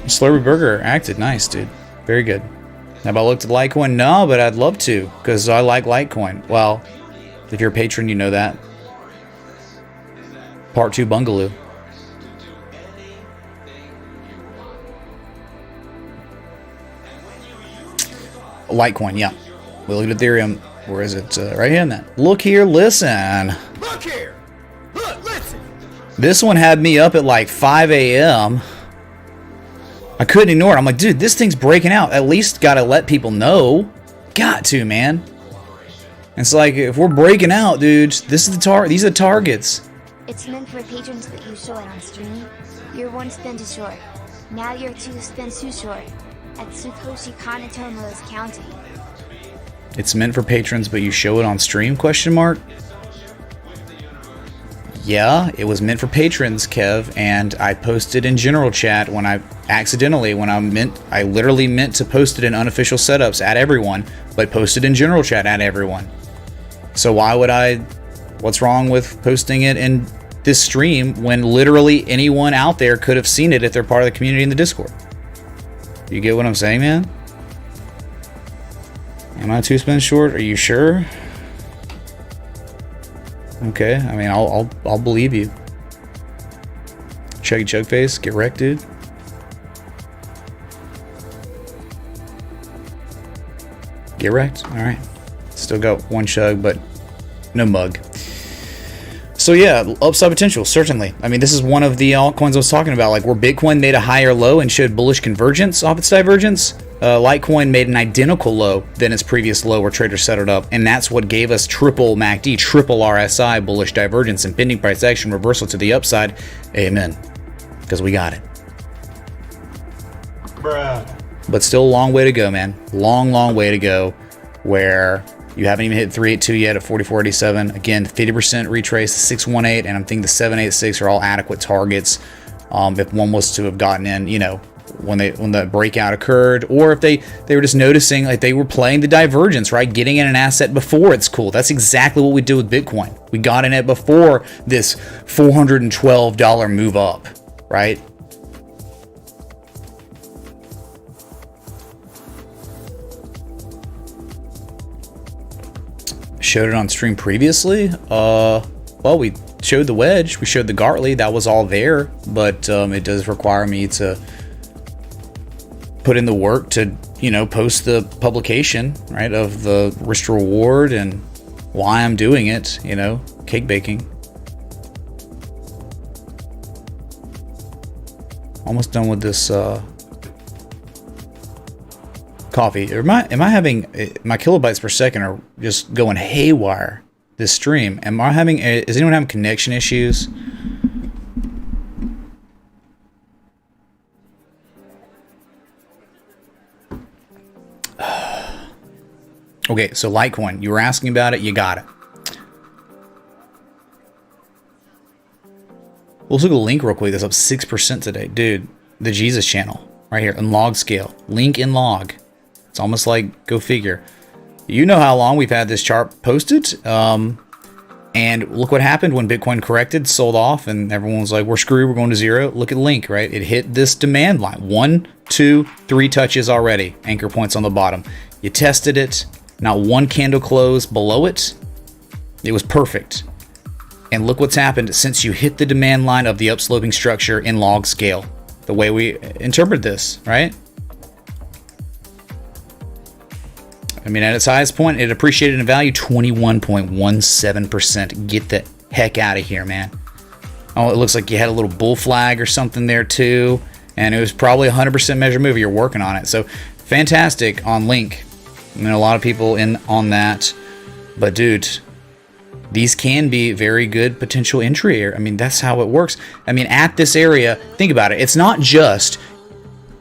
C: Slurpee Burger acted nice, dude. Very good. Have I looked at Litecoin? No, but I'd love to, because I like Litecoin. Well, if you're a patron, you know that. Part 2 Bungaloo. Litecoin, yeah. We looked at Ethereum. Where is it? Right here in that. Look here, listen.
A: Look here. Look, listen.
C: This one had me up at like 5 a.m. I couldn't ignore it. I'm like, dude, this thing's breaking out. At least gotta let people know. Got to, man. It's like, if we're breaking out, dudes, this is the these are the targets.
E: It's meant for patrons that you show it on stream. You're 1 spin too short. Now you're 2 spins too short. At Tsutoshi Kanatomo is counting.
C: It's meant for patrons, but you show it on stream? Question mark. Yeah, it was meant for patrons, Kev, and I posted in general chat when I literally meant to post it in unofficial setups at everyone, but posted in general chat at everyone. So what's wrong with posting it in this stream when literally anyone out there could have seen it if they're part of the community in the Discord? You get what I'm saying, man? Am I 2 spins short? Are you sure? Okay, I mean, I'll believe you. Chuggy chug face, get wrecked, dude. Get wrecked. All right. Still got 1 chug, but no mug. So yeah, upside potential, certainly. I mean, this is one of the altcoins I was talking about, like where Bitcoin made a higher low and showed bullish convergence off its divergence. Litecoin made an identical low than its previous low where traders set it up, and that's what gave us triple MACD, triple RSI, bullish divergence, and pending price action reversal to the upside. Amen. Because we got it.
B: Bruh.
C: But still a long way to go, man. Long way to go, where you haven't even hit 382 yet at 44.87. Again, 50% retrace, 618, and I'm thinking the 786 are all adequate targets. If one was to have gotten in, you know, when the breakout occurred, or if they were just noticing, like, they were playing the divergence, right? Getting in an asset before it's cool. That's exactly what we do with Bitcoin. We got in it before this $412 move up, right? showed it on stream previously. Well, we showed the Wedge, we showed the Gartley, that was all there, but it does require me to put in the work to, you know, post the publication, right, of the risk reward and why I'm doing it, you know, cake baking. Almost done with this coffee. Am I having my kilobytes per second are just going haywire this stream? Am I having? Is anyone having connection issues? Okay, so Litecoin, you were asking about it. You got it. Let's look at the link real quick. That's up 6% today, dude. The Jesus channel right here in log scale. Link in log. It's almost like, go figure. You know how long we've had this chart posted. And look what happened when Bitcoin corrected, sold off, and everyone was like, we're screwed, we're going to zero. Look at Link, right? It hit this demand line. 1, 2, 3 touches already. Anchor points on the bottom. You tested it. Not one candle close below it. It was perfect. And look what's happened since you hit the demand line of the upsloping structure in log scale. The way we interpret this, right? I mean, at its highest point, it appreciated in value 21.17%. Get the heck out of here, man. Oh, it looks like you had a little bull flag or something there too. And it was probably 100% measure move. You're working on it. So fantastic on Link. I mean, a lot of people in on that. But dude, these can be very good potential entry area. I mean, that's how it works. I mean, at this area, think about it. It's not just,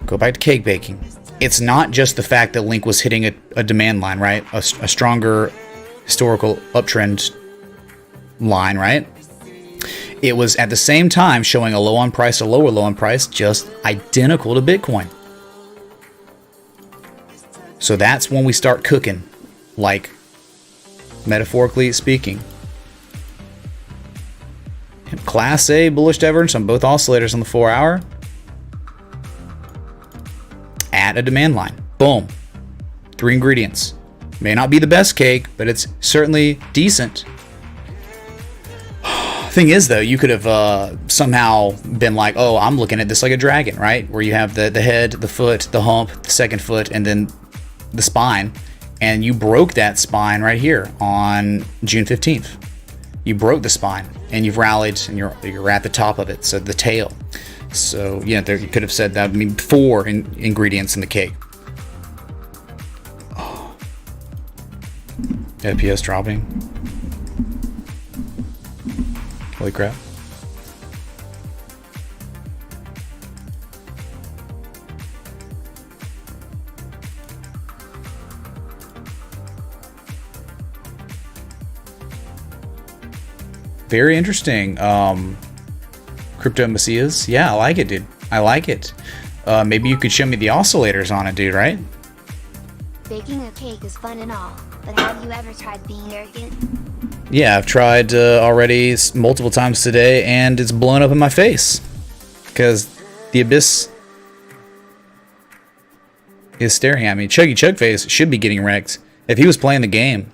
C: go back to cake baking. It's not just the fact that Link was hitting a demand line, right? A stronger historical uptrend line, right? It was at the same time showing a low on price, a lower low on price, just identical to Bitcoin. So that's when we start cooking, like metaphorically speaking. Class A bullish divergence on both oscillators on the 4 hour. At a demand line. Boom. 3 ingredients. May not be the best cake, but it's certainly decent. Thing is, though, you could have somehow been like, oh, I'm looking at this like a dragon, right? Where you have the head, the foot, the hump, the second foot, and then the spine. And you broke that spine right here on June 15th. You broke the spine, and you've rallied, and you're at the top of it, so the tail. So, yeah, there, you could have said that. I mean, 4 ingredients in the cake. Oh. FPS dropping. Holy crap. Very interesting. Crypto Messias. Yeah, I like it, dude. I like it. Maybe you could show me the oscillators on it, dude, right?
E: Baking a cake is fun and all, but have you ever tried being arrogant?
C: Yeah, I've tried already multiple times today, and it's blown up in my face. Because the abyss is staring at me. Chuggy Chugface should be getting wrecked. If he was playing the game,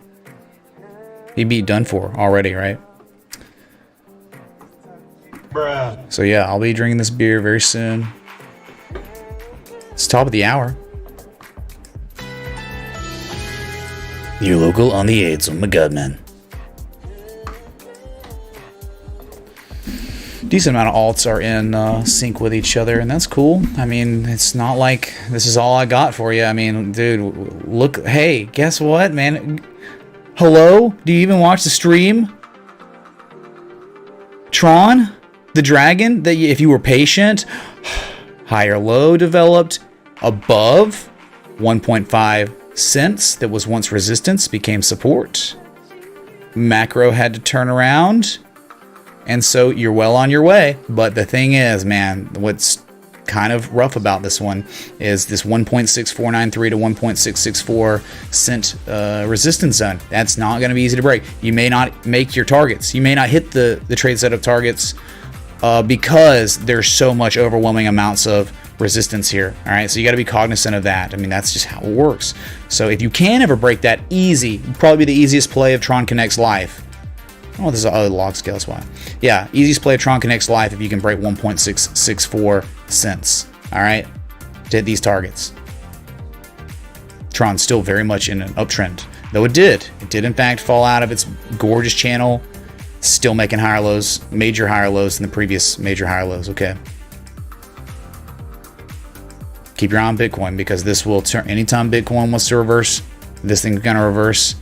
C: he'd be done for already, right?
B: Bruh.
C: So yeah, I'll be drinking this beer very soon. It's top of the hour. Your local on the 8s. Oh my god, man. Decent amount of alts are in sync with each other, and that's cool. I mean, it's not like this is all I got for you. I mean, dude, look. Hey, guess what, man? Hello? Do you even watch the stream? Tron? The dragon? That if you were patient, higher low developed above 1.5 cents that was once resistance became support. Macro had to turn around. And so you're well on your way. But the thing is, man, what's kind of rough about this one is this 1.6493 to 1.664 cent resistance zone. That's not going to be easy to break. You may not make your targets. You may not hit the trade setup targets because there's so much overwhelming amounts of resistance here. All right, so you got to be cognizant of that. I mean, that's just how it works. So if you can ever break that, easy, probably the easiest play of Tron Connect's life. Oh, there's a log scale, that's why. Yeah, easiest play of Tron Connect's life if you can break 1.664 cents. All right, to hit these targets. Tron's still very much in an uptrend, though it did in fact fall out of its gorgeous channel. Still making higher lows, major higher lows than the previous major higher lows. Okay. Keep your eye on Bitcoin, because this will turn anytime Bitcoin wants to reverse. This thing's gonna reverse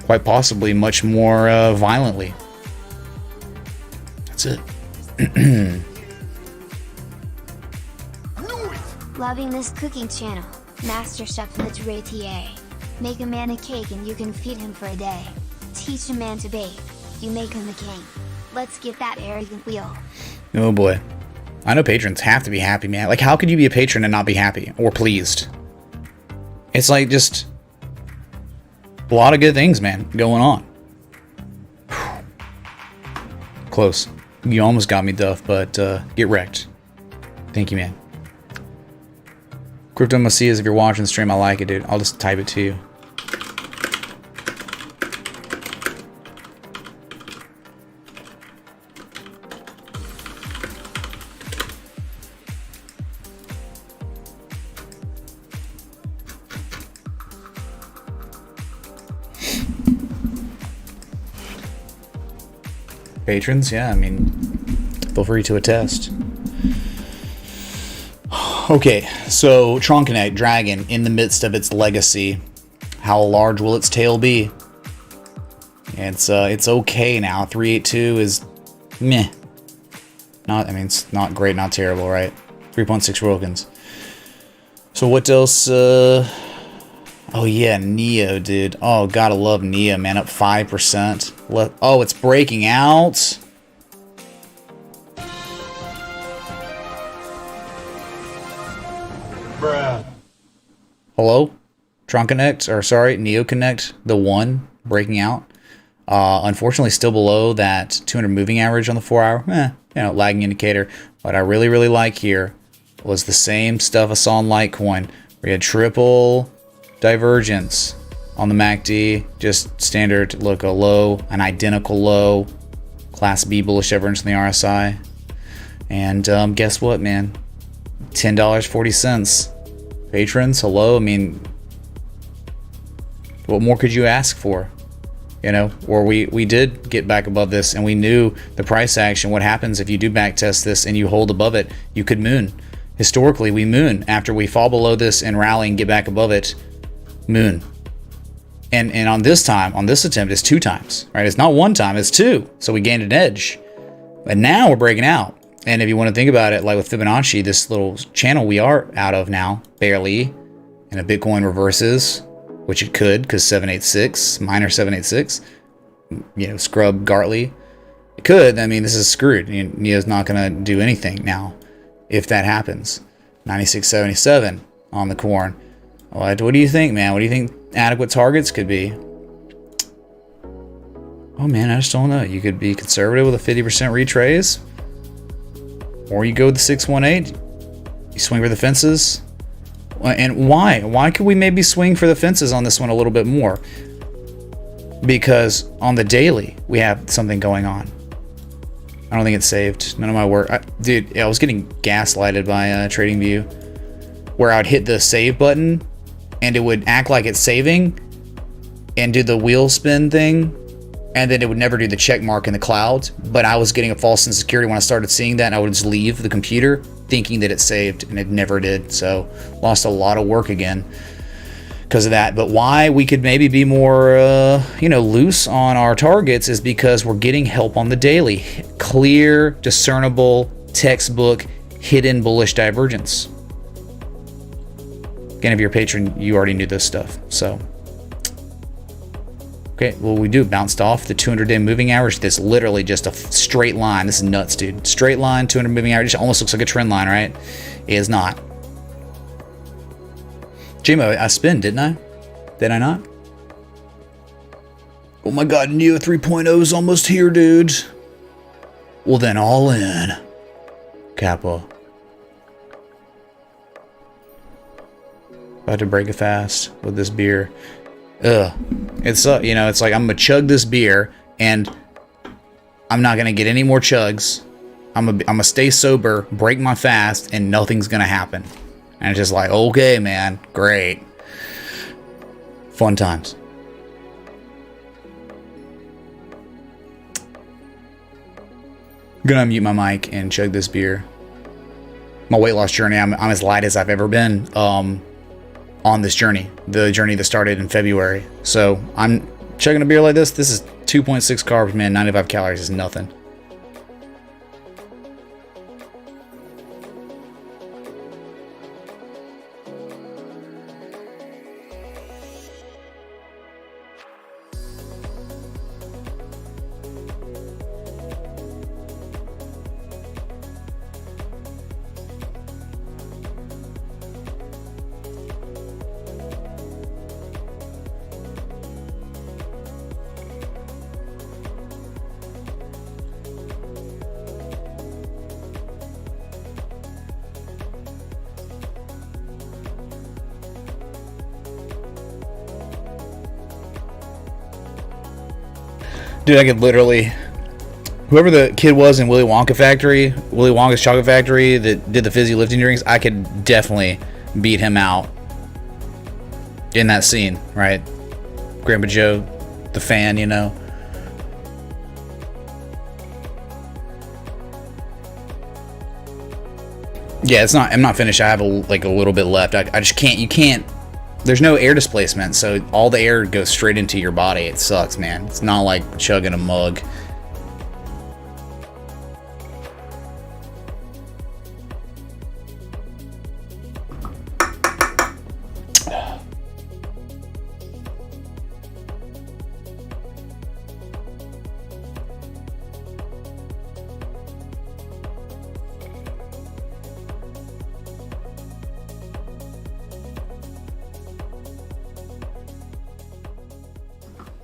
C: quite possibly much more violently. That's it.
E: Loving this cooking channel. Master Chef Let's TA. Make a man a cake and you can feed him for a day. Teach a man to bake. You make him the king. Let's get that arrogant wheel.
C: Oh boy. I know patrons have to be happy, man. Like, how could you be a patron and not be happy or pleased? It's like just a lot of good things, man, going on. Close. You almost got me, Duff, but get wrecked. Thank you, man. Crypto must see is if you're watching the stream. I like it, dude. I'll just type it to you. Patrons, yeah, I mean, feel free to attest. Okay, so Tron Connect, Dragon, in the midst of its legacy. How large will its tail be? It's okay now. 382 is meh. Not, I mean, it's not great, not terrible, right? 3.6 Wilkins. So what else? Oh yeah, Neo, dude. Oh, gotta love Neo, man. Up 5%. Oh, it's breaking out.
B: Bruh.
C: Hello? Tron Connect, or sorry, Neo Connect, the one breaking out. Unfortunately, still below that 200 moving average on the 4-hour. Lagging indicator. What I really, really like here was the same stuff I saw in Litecoin. We had triple divergence on the MACD, just standard look, a low, an identical low, Class B bullish divergence in the RSI. And guess what, man? $10.40. Patrons, hello. I mean, what more could you ask for? Or we did get back above this, and we knew the price action. What happens if you do back test this and you hold above it? You could moon. Historically, we moon after we fall below this and rally and get back above it. Moon. And on this attempt, it's 2 times, right? It's not 1 time, it's 2. So we gained an edge. But now we're breaking out. And if you want to think about it, like with Fibonacci, this little channel we are out of now, barely, and a Bitcoin reverses, which it could, because 786, minor 786, scrub Gartley. It could. I mean, this is screwed. Neo's not going to do anything now if that happens. 96.77 on the corn. What do you think, man? What do you think adequate targets could be? Oh, man, I just don't know. You could be conservative with a 50% retrace. Or you go with the 618. You swing for the fences. And why? Why could we maybe swing for the fences on this one a little bit more? Because on the daily, we have something going on. I don't think it's saved. None of my work. Dude, I was getting gaslighted by TradingView, where I'd hit the save button and it would act like it's saving and do the wheel spin thing, and then it would never do the check mark in the cloud. But I was getting a false sense of security when I started seeing that, and I would just leave the computer thinking that it saved, and it never did. So lost a lot of work again because of that. But why we could maybe be more loose on our targets is because we're getting help on the daily. Clear, discernible, textbook, hidden bullish divergence. Again, if you're a patron, you already knew this stuff. So okay, well, we do bounced off the 200-day moving average. That's literally just a straight line. This is nuts, dude. Straight line, 200 moving average. It almost looks like a trend line, right? It is not. JMO, I spin, didn't I? Did I not? Oh my god, Neo 3.0 is almost here, dude. Well, then all in. Kappa. About to break a fast with this beer. Ugh. It's you know, it's like I'm gonna chug this beer and I'm not gonna get any more chugs. I'm gonna stay sober, break my fast, and nothing's gonna happen. And it's just like, okay, man, great. Fun times. I'm gonna unmute my mic and chug this beer. My weight loss journey, I'm as light as I've ever been on this journey. The journey that started in February. So I'm chugging a beer like this. This is 2.6 carbs, man. 95 calories is nothing. Dude, I could literally... Whoever the kid was in Willy Wonka's Chocolate Factory that did the fizzy lifting drinks, I could definitely beat him out in that scene, right? Grandpa Joe, the fan, you know. Yeah, it's not. I'm not finished. I have a little bit left. I just can't. You can't. There's no air displacement, so all the air goes straight into your body. It sucks, man. It's not like chugging a mug.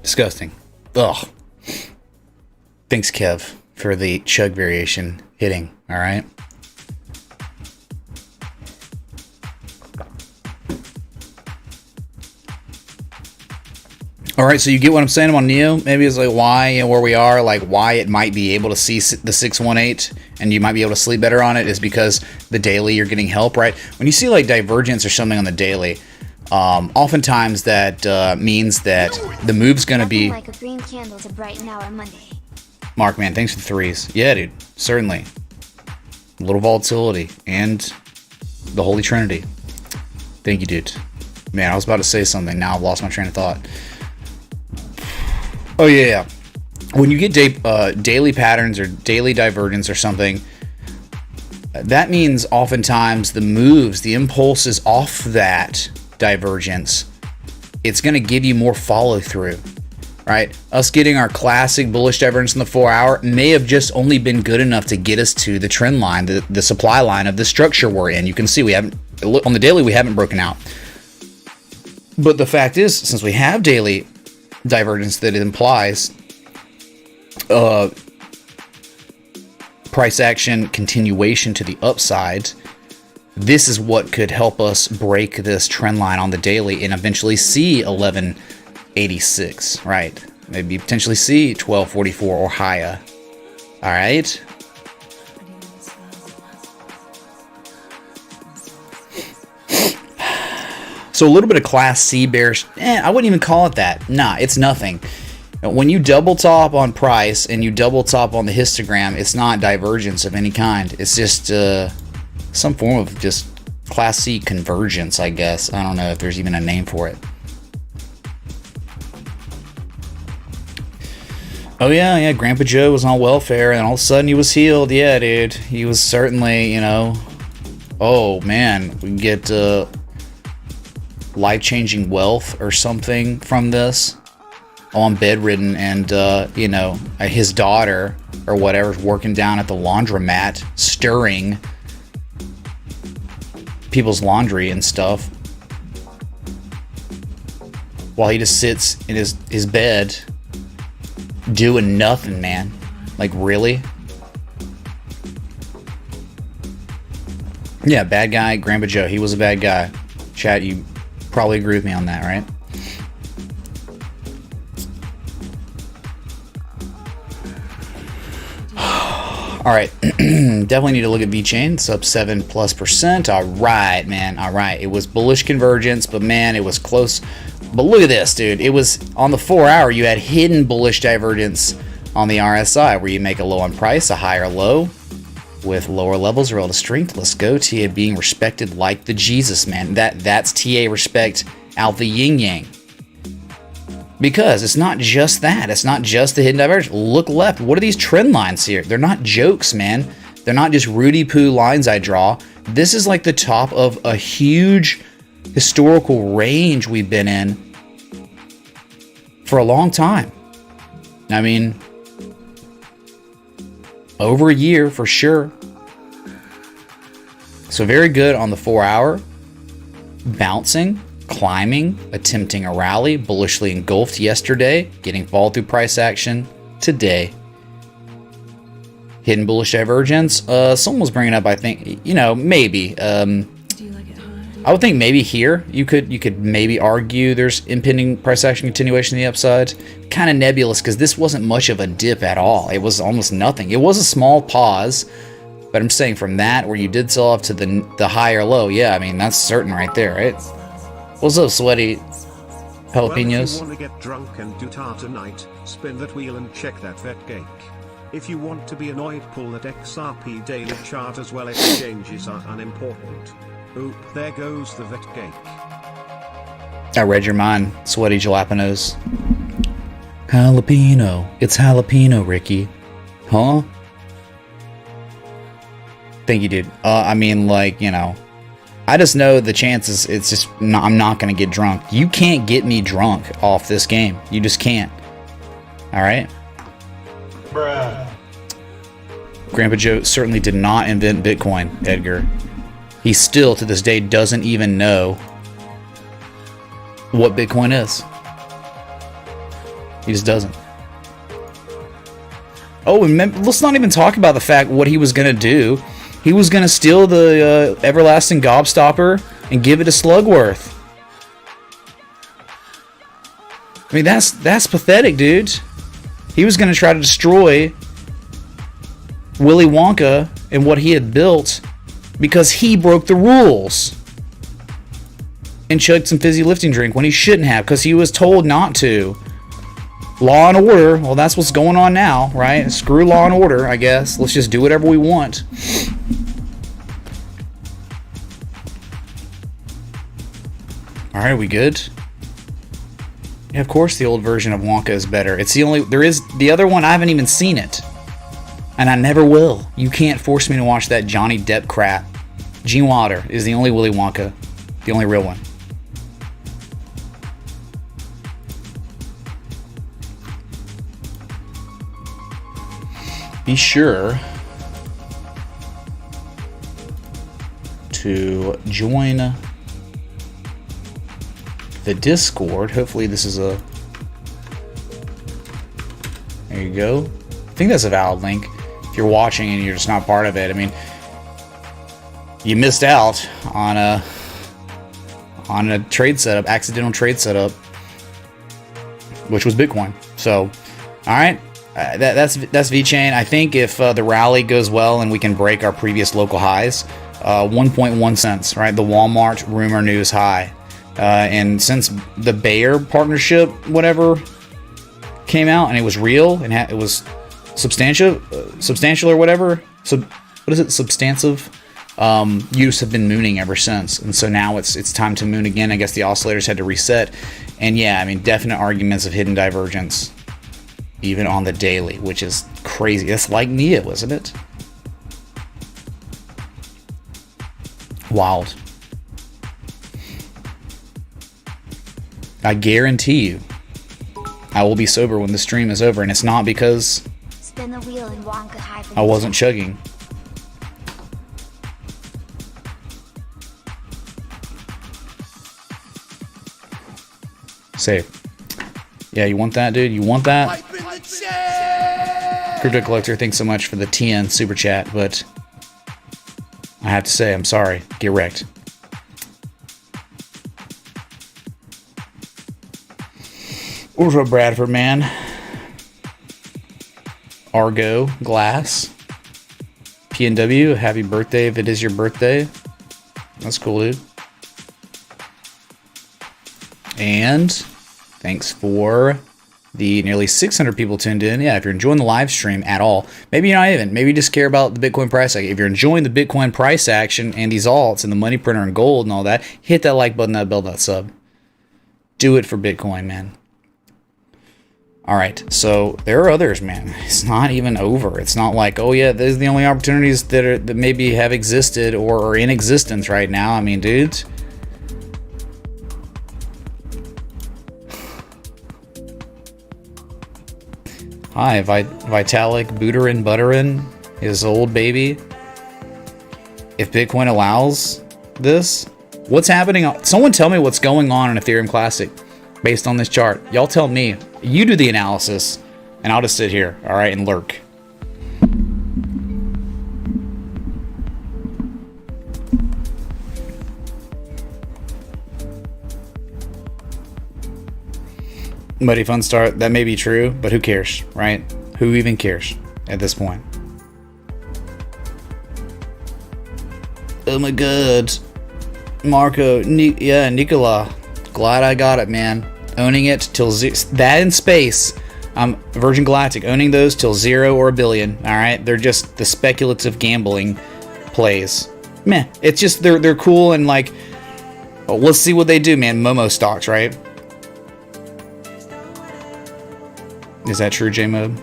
C: Disgusting. Ugh. Thanks, Kev, for the chug variation hitting. All right. All right, so you get what I'm saying on Neo? Maybe it's like why and where we are, like why it might be able to see the 618 and you might be able to sleep better on it is because the daily you're getting help, right? When you see like divergence or something on the daily, oftentimes that means that the move's gonna be
E: like a green candle to brighten our Monday.
C: Mark, man, thanks for the threes. Yeah, dude, certainly. A little volatility and the Holy Trinity. Thank you, dude. Man, I was about to say something. Now I've lost my train of thought. Oh yeah. When you get daily patterns or daily divergence or something, that means oftentimes the moves, the impulses off that divergence, it's going to give you more follow through, right? Us getting our classic bullish divergence in the 4 hour may have just only been good enough to get us to the trend line, the supply line of the structure we're in. You can see we haven't, on the daily, we haven't broken out. But the fact is, since we have daily divergence, that it implies price action continuation to the upside. This is what could help us break this trend line on the daily and eventually see 1186, right? Maybe potentially see 1244 or higher. All right. So a little bit of Class C bearish. I wouldn't even call it that. Nah, it's nothing. When you double top on price and you double top on the histogram, it's not divergence of any kind. It's just some form of just Class C convergence, I guess. I don't know if there's even a name for it. Oh yeah, Grandpa Joe was on welfare and all of a sudden he was healed. Yeah, dude. He was certainly, you know, oh man, we get life-changing wealth or something from this. Oh, I'm bedridden and, you know, his daughter or whatever's working down at the laundromat stirring people's laundry and stuff while he just sits in his bed doing nothing, man. Like, really? Yeah, bad guy, Grandpa Joe. He was a bad guy. Chat, you probably agree with me on that, right? All right, definitely need to look at VeChain. It's up 7+%. All right, man. All right, it was bullish convergence, but man, it was close. But look at this, dude. It was on the 4-hour. You had hidden bullish divergence on the RSI, where you make a low on price, a higher low with lower levels of relative strength. Let's go. TA being respected like the Jesus, man. That's TA respect out the yin yang. Because it's not just that. It's not just the hidden divergence. Look left. What are these trend lines here? They're not jokes, man. They're not just Rudy Poo lines I draw. This is like the top of a huge historical range we've been in for a long time. I mean, over a year for sure. So very good on the 4-hour. Bouncing. Climbing, attempting a rally, bullishly engulfed yesterday, getting fall through price action today. Hidden bullish divergence. Someone was bringing up, I think, maybe. I would think maybe here you could maybe argue there's impending price action continuation on the upside. Kind of nebulous because this wasn't much of a dip at all. It was almost nothing. It was a small pause, but I'm saying from that where you did sell off to the higher low, yeah, I mean that's certain right there, right? What's up, sweaty jalapenos?
F: Well, if you want to get drunk and do tar tonight, spin that wheel and check that vet cake. If you want to be annoyed, pull that XRP daily chart as well. Exchanges are unimportant. Oop, there goes the vet cake.
C: I read your mind, sweaty jalapenos. Jalapeno. It's jalapeno, Ricky. Huh? Thank you, dude. I mean, like, I just know the chances, it's just, I'm not going to get drunk. You can't get me drunk off this game. You just can't. Alright?
B: Bruh.
C: Grandpa Joe certainly did not invent Bitcoin, Edgar. He still, to this day, doesn't even know what Bitcoin is. He just doesn't. Oh, and let's not even talk about the fact what he was going to do. He was going to steal the everlasting gobstopper and give it to Slugworth. I mean, that's pathetic, dude. He was going to try to destroy Willy Wonka and what he had built because he broke the rules and chugged some fizzy lifting drink when he shouldn't have because he was told not to. Law and order, well, that's what's going on now, right? Screw law and order, I guess. Let's just do whatever we want. Alright, we good? Yeah, of course the old version of Wonka is better. It's the only, the other one, I haven't even seen it. And I never will. You can't force me to watch that Johnny Depp crap. Gene Wilder is the only Willy Wonka. The only real one. Be sure to join the Discord. Hopefully this is a... There you go. I think that's a valid link. If you're watching and you're just not part of it, I mean, you missed out on a trade setup, accidental trade setup, which was Bitcoin. So, all right. That's VeChain. I think if the rally goes well and we can break our previous local highs, 1.1 cents, right? The Walmart rumor news high. And since the Bayer partnership, whatever, came out and it was real and it was substantial or whatever. So what is it? Substantive. Use have been mooning ever since, and so now it's time to moon again. I guess the oscillators had to reset, and yeah, I mean, definite arguments of hidden divergence. Even on the daily, which is crazy. That's like Neo, isn't it? Wild. I guarantee you, I will be sober when the stream is over, and it's not because
E: Spin the wheel and Wonka high for
C: I wasn't chugging. Save. Yeah, you want that, dude? You want that? Crypto Collector, thanks so much for the TN super chat, but I have to say, I'm sorry. Get wrecked. What's up, Bradford, man? Argo, Glass. PNW, happy birthday if it is your birthday. That's cool, dude. And thanks for the nearly 600 people tuned in. Yeah, if you're enjoying the live stream at all, maybe you're not even. Maybe you just care about the Bitcoin price action. If you're enjoying the Bitcoin price action and these alts and the money printer and gold and all that, hit that like button, that bell, that sub. Do it for Bitcoin, man. All right, so there are others, man. It's not even over. It's not like, oh yeah, these are the only opportunities that maybe have existed or are in existence right now. I mean, dudes. Hi, Vitalik Buterin, his old baby. If Bitcoin allows this, what's happening? Someone tell me what's going on in Ethereum Classic based on this chart. Y'all tell me. You do the analysis, and I'll just sit here, all right, and lurk. Muddy Fun Start, that may be true, but who cares, right? Who even cares at this point? Oh my god. Marco, Nicola. Glad I got it, man. Owning it till that in space. Virgin Galactic, owning those till 0 or a billion. All right, they're just the speculative gambling plays. Meh, it's just they're cool and like, oh, let's see what they do, man. Momo stocks, right? Is that true, J-Mode?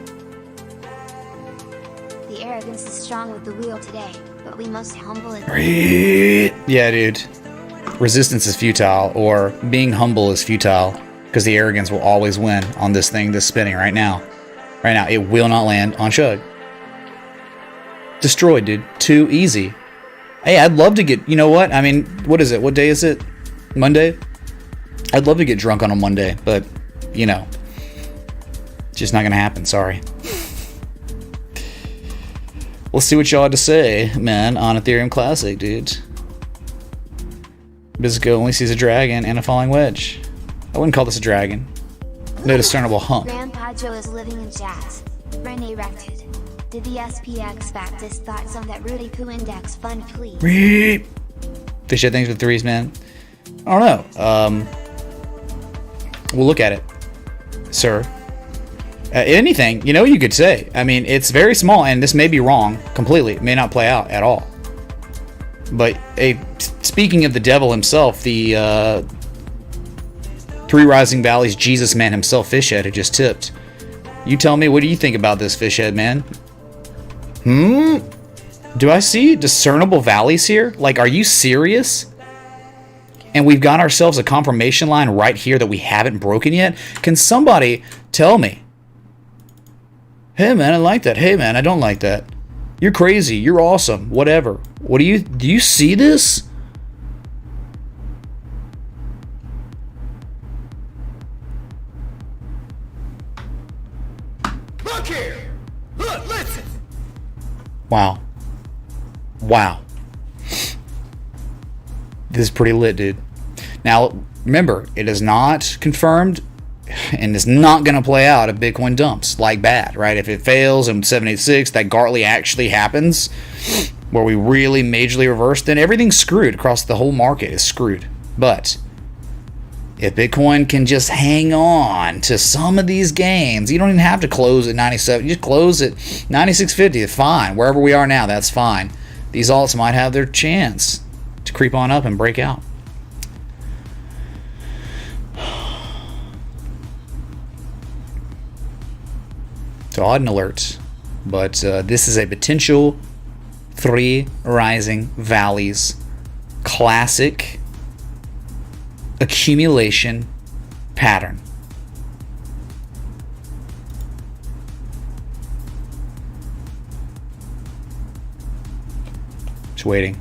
E: The arrogance is strong with the wheel today, but we must humble it.
C: Yeah, dude. Resistance is futile, or being humble is futile. Because the arrogance will always win on this thing that's spinning right now. Right now, it will not land on Chug. Destroyed, dude. Too easy. Hey, I'd love to get... You know what? I mean, what is it? What day is it? Monday? I'd love to get drunk on a Monday, but, you know. It's just not going to happen. Sorry. We'll see what y'all had to say, man, on Ethereum Classic, dude. Bizco only sees a dragon and a falling wedge. I wouldn't call this a dragon. No discernible hump.
E: Grandpa Joe is living in chat. Renee erected. Did the SPX fact his thoughts on that Rudy Poo Index fund, please?
C: Fish head things with threes, man. I don't know. We'll look at it, sir. Anything, you know, you could say. I mean, it's very small, and this may be wrong completely. It may not play out at all. But speaking of the devil himself, the Three Rising Valleys Jesus man himself, Fishhead, who just tipped. You tell me, what do you think about this, Fishhead, man? Do I see discernible valleys here? Like, are you serious? And we've got ourselves a confirmation line right here that we haven't broken yet? Can somebody tell me? Hey, man, I like that. Hey, man, I don't like that. You're crazy. You're awesome. Whatever. What do you see this?
A: Look here! Look, listen!
C: Wow. Wow. This is pretty lit, dude. Now, remember, it is not confirmed and is not going to play out if Bitcoin dumps like bad, right? If it fails in 786, that Gartley actually happens, where we really majorly reverse, then everything's screwed across the whole market is screwed. But if Bitcoin can just hang on to some of these gains, you don't even have to close at 97. You just close at 96.50. Fine. Wherever we are now, that's fine. These alts might have their chance to creep on up and break out. So odd and alert. But this is a potential Three Rising Valleys classic accumulation pattern. Just waiting.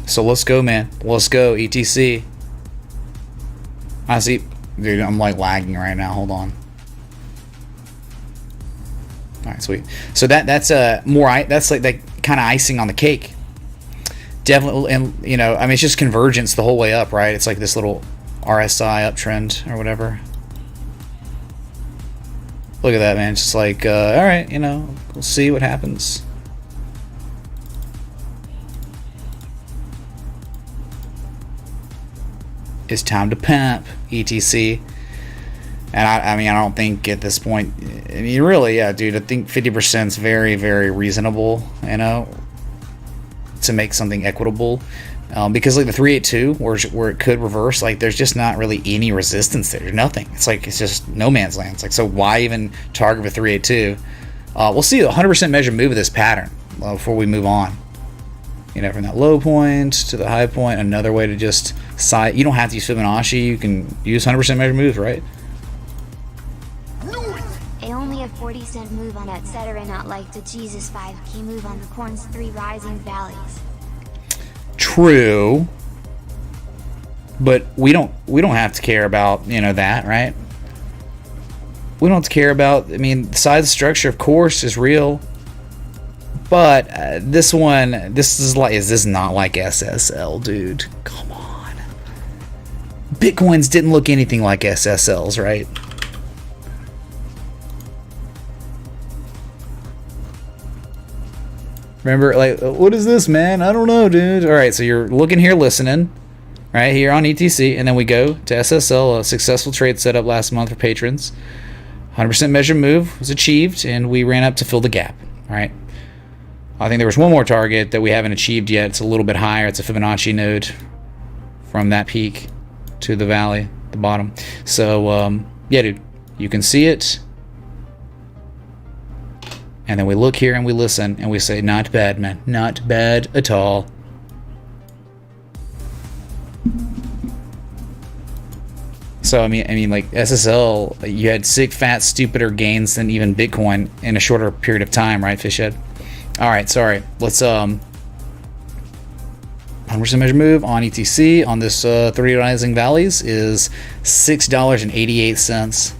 C: So let's go, man. Let's go, ETC. I see. Dude, I'm like lagging right now. Hold on. All right, sweet. So that's more. That's like that kind of icing on the cake. definitely, and you know, I mean, it's just convergence the whole way up, right? It's like this little RSI uptrend or whatever. Look at that, man. It's just like, all right, you know, we'll see what happens. It's time to pump, ETC. And I mean, I don't think at this point, I mean, really, yeah, dude, I think 50% is very, very reasonable, you know, to make something equitable. Because like the 382, where it could reverse, like there's just not really any resistance there. There's nothing. It's like, it's just no man's land. It's like, so why even target a 382? We'll see a 100% measured move of this pattern before we move on. You know, from that low point to the high point, another way to just size. You don't have to use Fibonacci. You can use 100% measured moves, right?
E: Only a 40-cent move on etc. Not like the Jesus 5K move on the corn's 3 rising valleys.
C: True. But we don't have to care about, you know, that, right? We don't have to care about, I mean, the size structure, of course, is real. But this one, this is not like SSL, dude. Come on. Bitcoins didn't look anything like SSLs, right? Remember, like, what is this, man? I don't know, dude. All right, so you're looking here, listening, right here on ETC, and then we go to SSL, a successful trade set up last month for patrons. 100% measured move was achieved, and we ran up to fill the gap, all right? I think there was one more target that we haven't achieved yet. It's a little bit higher. It's a Fibonacci node from that peak to the valley, the bottom. So, yeah, dude, you can see it. And then we look here and we listen and we say, not bad, man. Not bad at all. So, I mean, like SSL, you had sick, fat, stupider gains than even Bitcoin in a shorter period of time, right, Fishhead? All right, sorry. Let's 100% measure move on ETC on this 30 rising valleys is $6.88.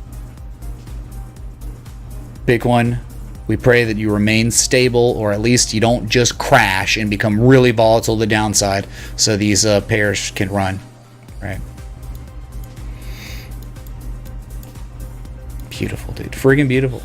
C: Bitcoin, we pray that you remain stable, or at least you don't just crash and become really volatile to the downside, so these pairs can run, right? Beautiful, dude. Friggin' beautiful.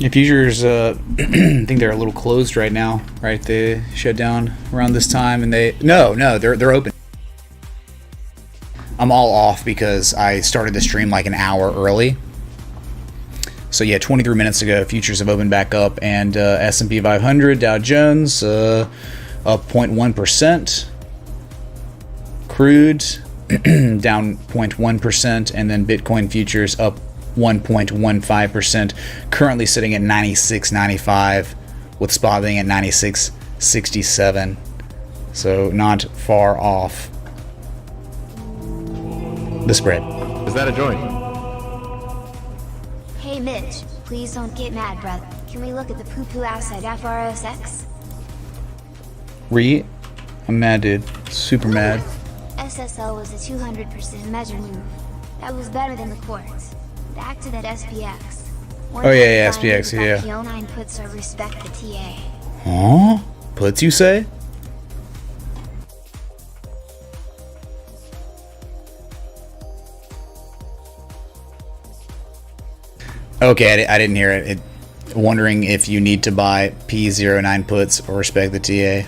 C: Yeah, futures, I think they're a little closed right now, right? They shut down around this time, and they're open. I'm all off because I started the stream like an hour early. So yeah, 23 minutes ago, futures have opened back up, and S&P 500, Dow Jones, up 0.1%. Crude down 0.1%, and then Bitcoin futures up 1.15%, currently sitting at 96.95, with spot being at 96.67, so not far off the spread.
D: Is that a joint?
E: Hey Mitch, please don't get mad, brother. Can we look at the poo-poo outside FRSX?
C: I'm mad, dude. Super mad.
E: SSL was a 200% measure move. That was better than the quartz. Back to that SPX.
C: Oh yeah, SPX, yeah.
E: PL9 puts or respect the TA.
C: Huh? Puts, you say? Okay, I didn't hear it. Wondering if you need to buy P09 puts or respect the TA.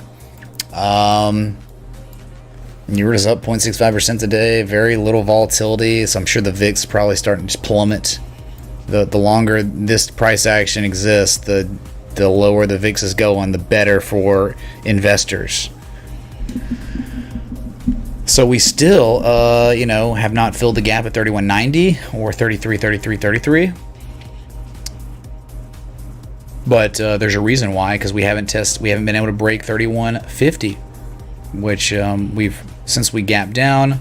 C: You're just up 0.65% today. Very little volatility, so I'm sure the VIX is probably starting to plummet. The longer this price action exists, the lower the VIX is going, the better for investors. So we still, have not filled the gap at 3190 or 33. But there's a reason why, because we haven't been able to break 3150, which since we gapped down,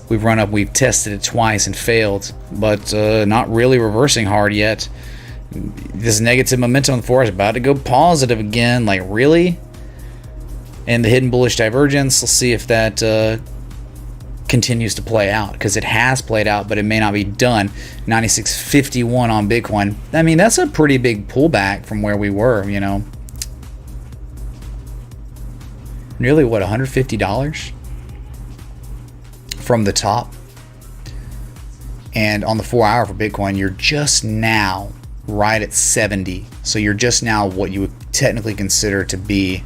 C: we've run up, we've tested it twice and failed, but not really reversing hard yet. This negative momentum on the 4 is about to go positive again. Like, really? And the hidden bullish divergence, let's see if that continues to play out, because it has played out, but it may not be done. 96.51 on Bitcoin. I mean, that's a pretty big pullback from where we were, Nearly, what, $150 from the top? And on the 4 hour for Bitcoin, you're just now right at 70. So you're just now what you would technically consider to be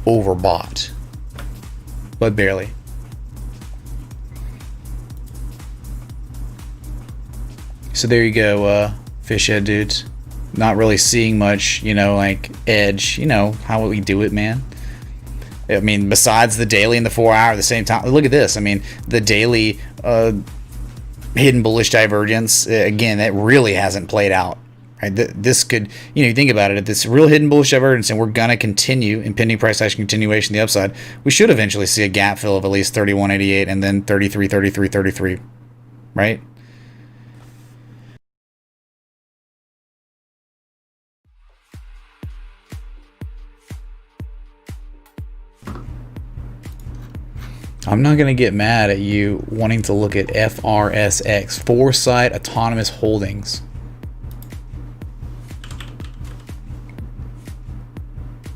C: overbought, but barely. So there you go, fish head dudes. Not really seeing much, like edge, how we do it, man. I mean, besides the daily and the 4 hour at the same time. Look at this. I mean, the daily hidden bullish divergence, again, that really hasn't played out. Right? This could, you think about it, if this real hidden bullish divergence and we're going to continue, impending price action continuation, the upside, we should eventually see a gap fill of at least 31.88 and then 33, right? I'm not going to get mad at you wanting to look at FRSX, Foresight Autonomous Holdings.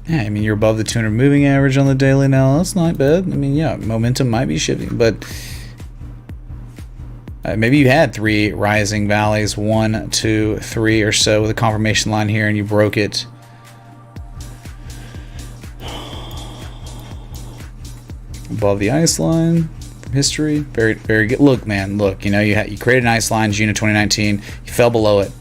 C: Yeah, I mean, you're above the 200 moving average on the daily now. That's not bad. I mean, yeah, momentum might be shifting, but maybe you had 3 rising valleys, 1, 2, 3 or so with a confirmation line here, and you broke it. Above the ice line from history. Very, very good. Look, man, look, you created an ice line June of 2019. You fell below it.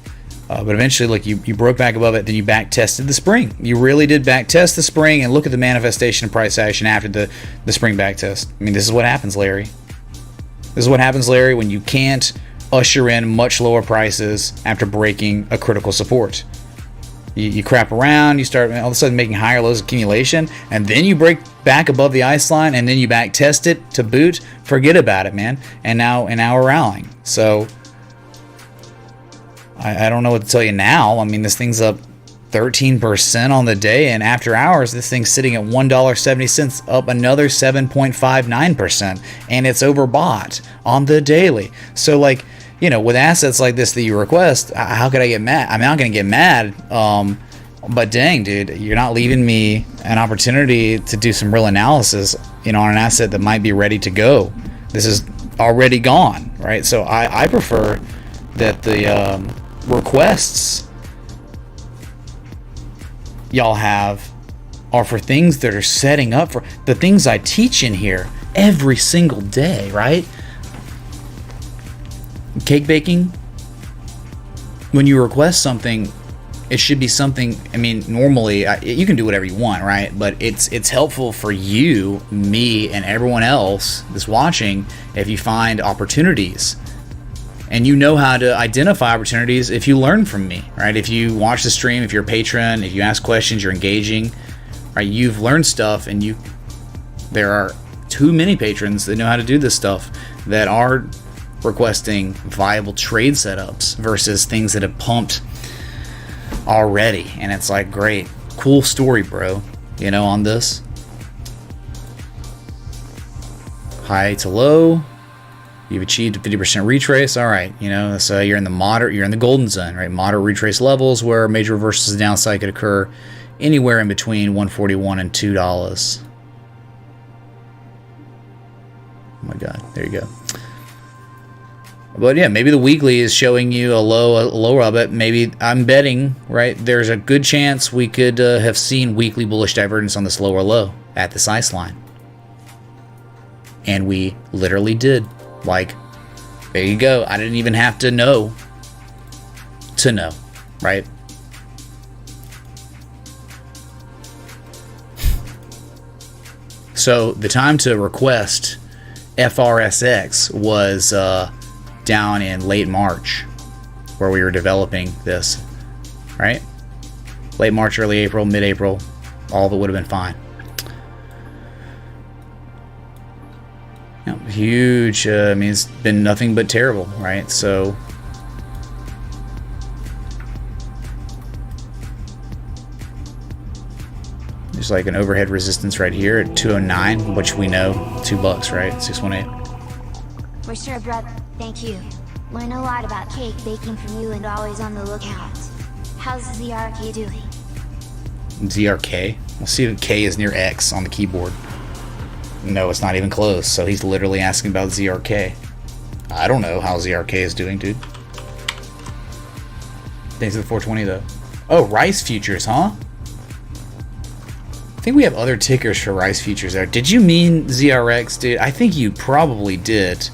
C: But eventually, look, you broke back above it, then you back tested the spring. You really did back test the spring, and look at the manifestation of price action after the spring back test. I mean, this is what happens, Larry. This is what happens, Larry, when you can't usher in much lower prices after breaking a critical support. You crap around, you start all of a sudden making higher lows accumulation, and then you break back above the ice line, and then you back test it to boot. Forget about it, man. And now we're rallying. So I don't know what to tell you now. I mean, this thing's up 13% on the day, and after hours, this thing's sitting at $1.70, up another 7.59%, and it's overbought on the daily. So, like, with assets like this that you request, how could I get mad? I'm not going to get mad, but dang, dude, you're not leaving me an opportunity to do some real analysis, on an asset that might be ready to go. This is already gone, right? So I prefer that the requests y'all have are for things that are setting up for the things I teach in here every single day, right? Cake baking, when you request something, it should be something, I mean, normally you can do whatever you want, right? But it's helpful for you, me, and everyone else that's watching if you find opportunities. And you know how to identify opportunities if you learn from me, right? If you watch the stream, if you're a patron, if you ask questions, you're engaging, right? You've learned stuff, and there are too many patrons that know how to do this stuff that are requesting viable trade setups versus things that have pumped already. And it's like, great, cool story, bro, on this. High to low, you've achieved a 50% retrace. All right, so you're in the golden zone, right? Moderate retrace levels where major reversals of downside could occur anywhere in between $141 and $2. Oh my God, there you go. But yeah, maybe the weekly is showing you a lower of it. Maybe I'm betting, right? There's a good chance we could have seen weekly bullish divergence on this lower low at this ice line. And we literally did. Like, there you go. I didn't even have to know to know, right? So the time to request FRSX was down in late March, where we were developing this, right? Late March, early April, mid-April, all of it would have been fine. Huge. I mean, it's been nothing but terrible, right? So there's like an overhead resistance right here at 209, which we know $2, right? 618.
E: For sure, brother. Thank you. Learn a lot about cake baking from you and always on the lookout. How's ZRK doing?
C: ZRK? We'll see if K is near X on the keyboard. No, it's not even close. So he's literally asking about ZRK. I don't know how ZRK is doing, dude. Thanks for the 420 though. Oh, Rice Futures, huh? I think we have other tickers for Rice Futures there. Did you mean ZRX, dude? I think you probably did.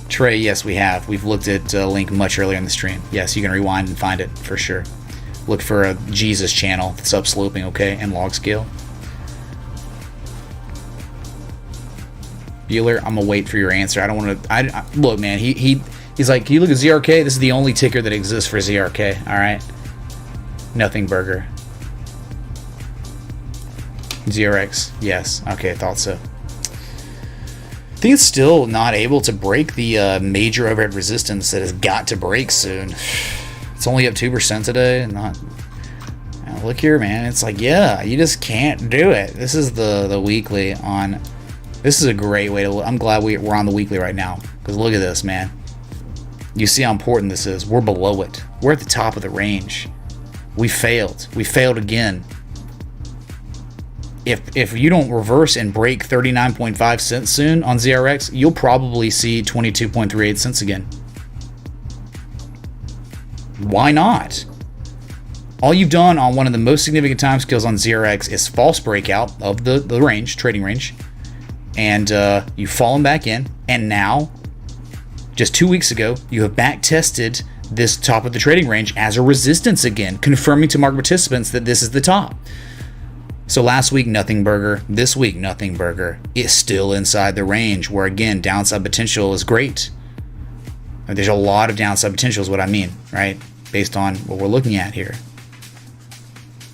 C: Trey, yes, we have. We've looked at a link much earlier in the stream. Yes, you can rewind and find it for sure. Look for a Jesus channel that's upsloping, okay, and log scale. Bueller, I'm gonna wait for your answer. I don't want to. I look, man. He's like, can you look at ZRK? This is the only ticker that exists for ZRK. All right. Nothing burger. ZRX. Yes. Okay, I thought so. I think it's still not able to break the major overhead resistance that has got to break soon. It's only up 2% today. Not. Look here, man. It's like, yeah, you just can't do it. This is the weekly on. This is a great way to look. I'm glad we're on the weekly right now, because look at this, man. You see how important this is. We're below it. We're at the top of the range. We failed. We failed again. If you don't reverse and break 39.5 cents soon on ZRX, you'll probably see 22.38 cents again. Why not? All you've done on one of the most significant time scales on ZRX is false breakout of the range, trading range. And you've fallen back in, and now, just 2 weeks ago, you have back tested this top of the trading range as a resistance again, confirming to market participants that this is the top. So last week, nothing burger. This week, nothing burger. It's still inside the range, where again, downside potential is great. There's a lot of downside potential is what I mean, right? Based on what we're looking at here.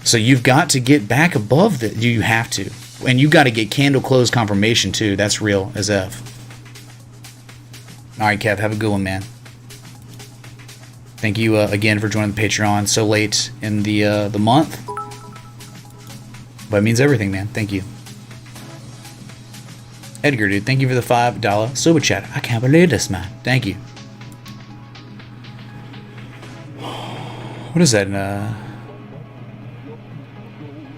C: So you've got to get back above that. You have to. And you got to get candle close confirmation too. That's real as F. All right, Kev, have a good one, man. Thank you again for joining the Patreon so late in the month. But it means everything, man. Thank you. Edgar, dude, thank you for the $5 super chat. I can't believe this, man. Thank you. What is that?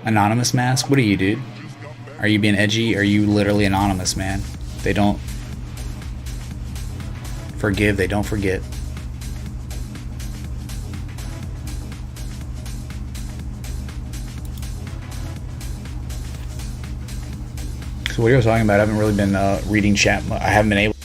C: Anonymous mask? What are you, dude? Are you being edgy? Are you literally anonymous, man? They don't forgive, they don't forget. So what are you talking about? I haven't really been reading chat. I haven't been able.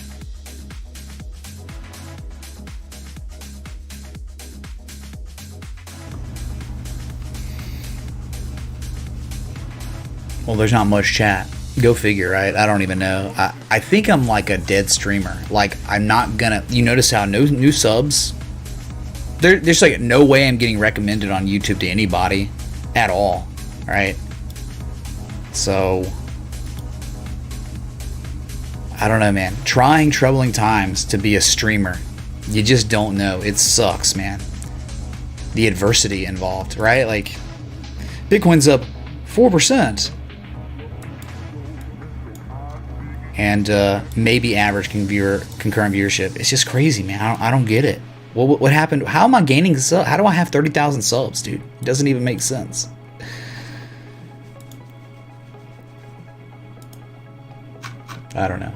C: Well, there's not much chat. Go figure, right? I don't even know. I think I'm like a dead streamer. Like, I'm not gonna... You notice how no new subs? There's like no way I'm getting recommended on YouTube to anybody at all, right? So... I don't know, man. Trying troubling times to be a streamer. You just don't know. It sucks, man. The adversity involved, right? Like, Bitcoin's up 4%. And maybe average concurrent viewership. It's just crazy, man. I don't get it. What happened? How am I gaining subs? How do I have 30,000 subs, dude? It doesn't even make sense. I don't know.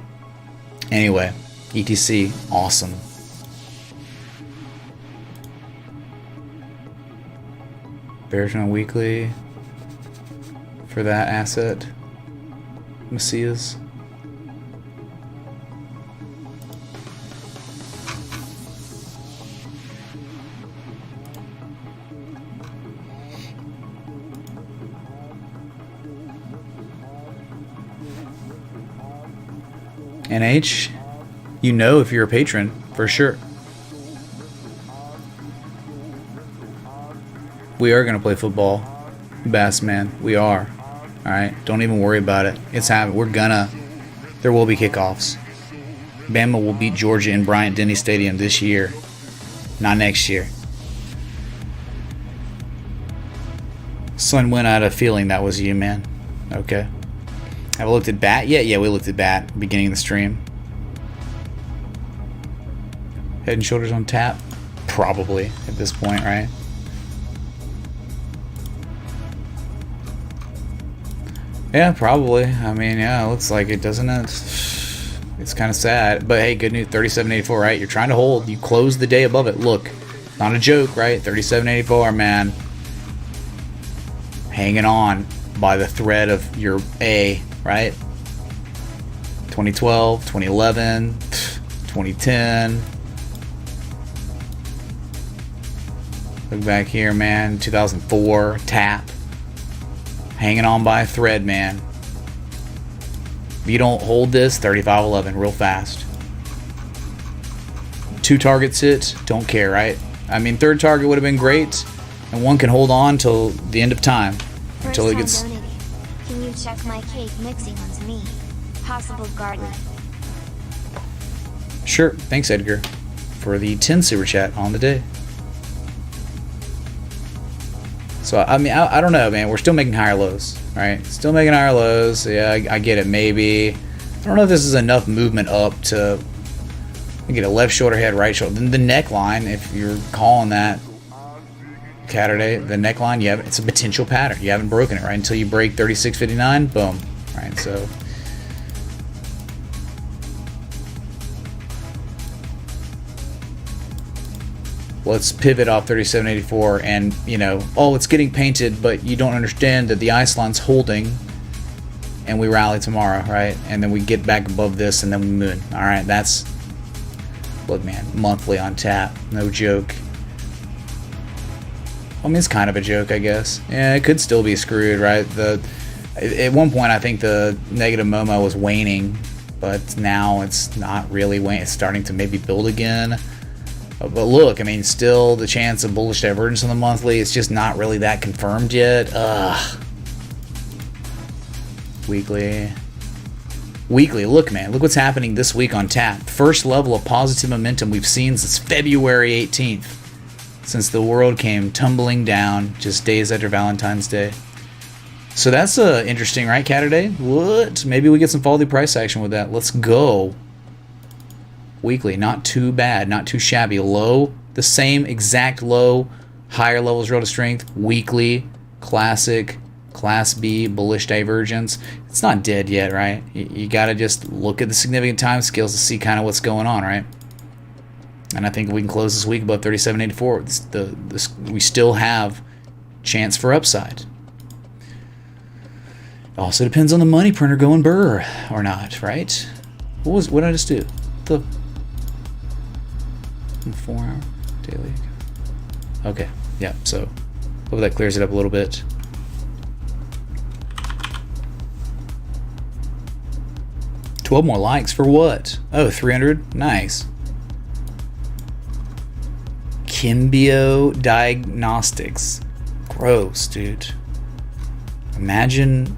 C: Anyway, ETC, awesome. Bearish on weekly for that asset. Messias. NH, you know if you're a patron, for sure. We are going to play football, Bass Man. We are. Alright, don't even worry about it. It's happening. There will be kickoffs. Bama will beat Georgia in Bryant-Denny Stadium this year, not next year. Son went out a feeling that was you, man. Okay. Have we looked at bat yet? Yeah, we looked at bat beginning of the stream. Head and shoulders on tap? Probably at this point, right? Yeah, probably. I mean, yeah, it looks like it, doesn't it? It's kind of sad. But hey, good news, 37.84, right? You're trying to hold. You close the day above it. Look, not a joke, right? 37.84, man. Hanging on by the thread of your A, right? 2012, 2011, 2010. Look back here, man. 2004, tap. Hanging on by a thread, man. If you don't hold this, 35.11, real fast. 2 targets hit, don't care, right? I mean, 3rd target would have been great, and 1 can hold on till the end of time. Until it gets...
E: Donating. Can you check my cake mixing onto me? Possible garden.
C: Sure, thanks Edgar for the 10 super chat on the day. So, I mean, I don't know, man. We're still making higher lows, right? Still making higher lows. Yeah, I get it, maybe. I don't know if this is enough movement up to get a left shoulder head, right shoulder. Then the neckline, if you're calling that Saturday, the neckline, it's a potential pattern. You haven't broken it, right? Until you break 36.59, boom. Right, so... let's pivot off 37.84 and, it's getting painted, but you don't understand that the ice line's holding and we rally tomorrow, right? And then we get back above this and then we moon. All right, that's, look, man, monthly on tap, no joke. I mean, it's kind of a joke, I guess. Yeah, it could still be screwed, right? At one point, I think the negative Momo was waning, but now it's not really waning. It's starting to maybe build again. But look, I mean, still the chance of bullish divergence on the monthly, it's just not really that confirmed yet. Ugh. Weekly, look, man, look what's happening this week on tap. First level of positive momentum we've seen since February 18th. Since the world came tumbling down just days after Valentine's Day. So that's interesting, right, Saturday? What? Maybe we get some follow price action with that. Let's go. Weekly, not too bad, not too shabby. Low, the same exact low, higher levels relative strength. Weekly, classic, class B, bullish divergence. It's not dead yet, right? You got to just look at the significant time scales to see kind of what's going on, right? And I think we can close this week above 37.84. We still have chance for upside. Also depends on the money printer going burr or not, right? What did I just do? The 4 hour daily. Okay, yeah, so hope that clears it up a little bit. $12 more likes for what? Oh, 300? Nice. Kimbio Diagnostics. Gross, dude. Imagine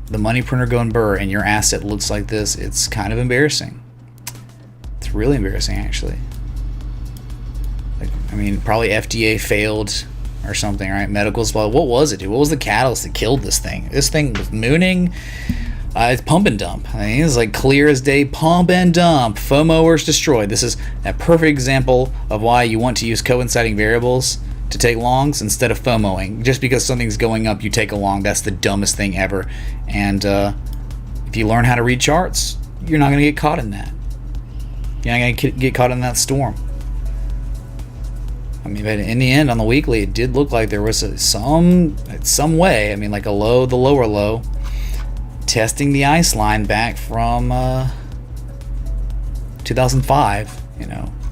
C: the money printer going burr and your asset looks like this. It's kind of embarrassing. It's really embarrassing, actually. I mean, probably FDA failed or something, right? Medical supply. What was it, dude? What was the catalyst that killed this thing? This thing was mooning. It's pump and dump. I mean, it's like clear as day, pump and dump. FOMO is destroyed. This is a perfect example of why you want to use coinciding variables to take longs instead of FOMOing. Just because something's going up, you take a long. That's the dumbest thing ever. And if you learn how to read charts, you're not going to get caught in that. You're not going to get caught in that storm. I mean, but in the end, on the weekly, it did look like there was some way. I mean, like a low, the lower low, testing the ice line back from 2005.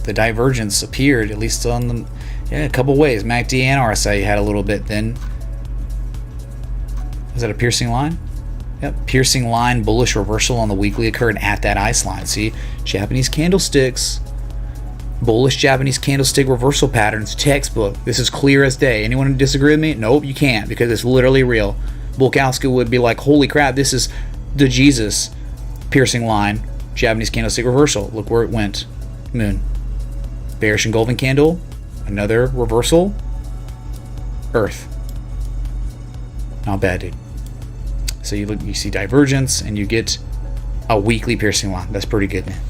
C: The divergence appeared, at least on a couple ways. MACD and RSI had a little bit then. Is that a piercing line? Yep, piercing line, bullish reversal on the weekly occurred at that ice line. See, Japanese candlesticks, bullish Japanese candlestick reversal patterns, textbook. This is clear as day. Anyone disagree with me? Nope, you can't, because it's literally real. Bulkowski would be like, holy crap, this is the Jesus piercing line, Japanese candlestick reversal. Look where it went. Moon. Bearish engulfing candle, another reversal, Earth. Not bad, dude. So you see divergence, and you get a weekly piercing line. That's pretty good, man.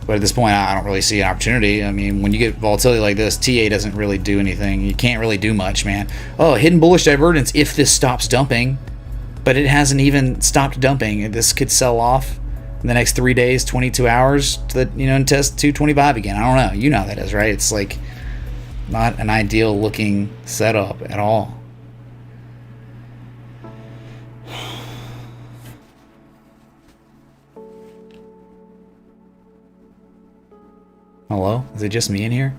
C: But at this point, I don't really see an opportunity. I mean, when you get volatility like this, TA doesn't really do anything. You can't really do much, man. Oh, hidden bullish divergence if this stops dumping. But it hasn't even stopped dumping. This could sell off in the next 3 days, 22 hours, to the, and test 225 again. I don't know. You know how that is, right? It's like not an ideal looking setup at all. Hello? Is it just me in here?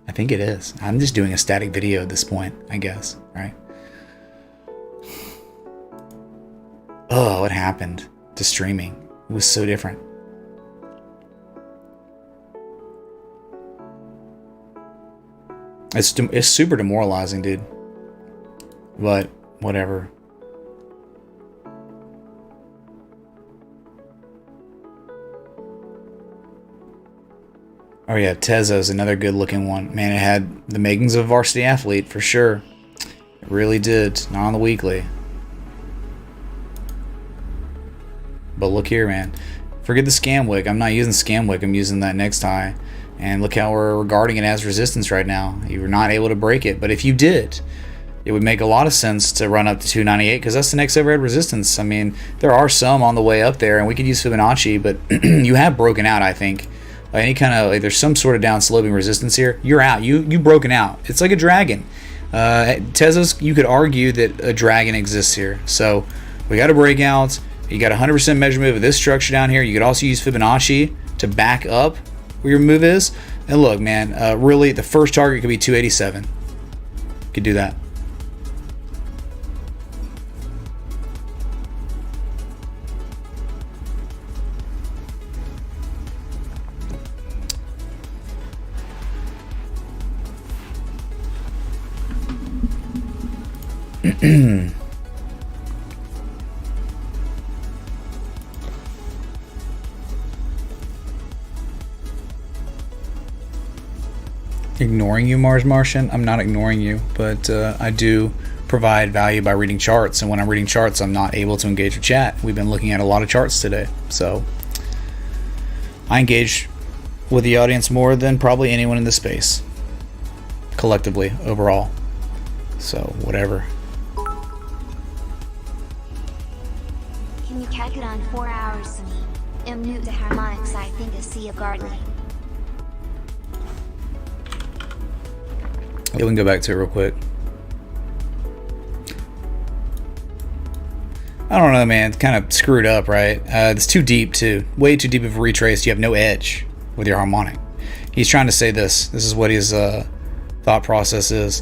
C: I think it is. I'm just doing a static video at this point, I guess, right? Oh, what happened to streaming? It was so different. It's super demoralizing, dude. But whatever. Oh yeah, Tezo's another good looking one. Man, it had the makings of a varsity athlete for sure. It really did. Not on the weekly. But look here, man. Forget the scam wick. I'm not using scam wick. I'm using that next high. And look how we're regarding it as resistance right now. You were not able to break it. But if you did, it would make a lot of sense to run up to 298 because that's the next overhead resistance. I mean, there are some on the way up there, and we could use Fibonacci, but you have broken out, I think. Any kind of, like, there's some sort of down sloping resistance here. You're out. You've broken out. It's like a dragon. Tezos, you could argue that a dragon exists here. So we got a breakout. You got 100% measure move of this structure down here. You could also use Fibonacci to back up where your move is. And look, man, really, the first target could be 287. Could do that. Ignoring you, Mars Martian? I'm not ignoring you, but I do provide value by reading charts, and when I'm reading charts, I'm not able to engage with chat. We've been looking at a lot of charts today, so I engage with the audience more than probably anyone in this space, collectively, overall. So, whatever.
E: Can you calc it on 4 hours to me? I'm new to harmonics, I think I see a Gartley.
C: Yeah, we can go back to it real quick. I don't know, man. It's kind of screwed up, right? It's too deep, too. Way too deep of a retrace. You have no edge with your harmonic. He's trying to say this. This is what his thought process is.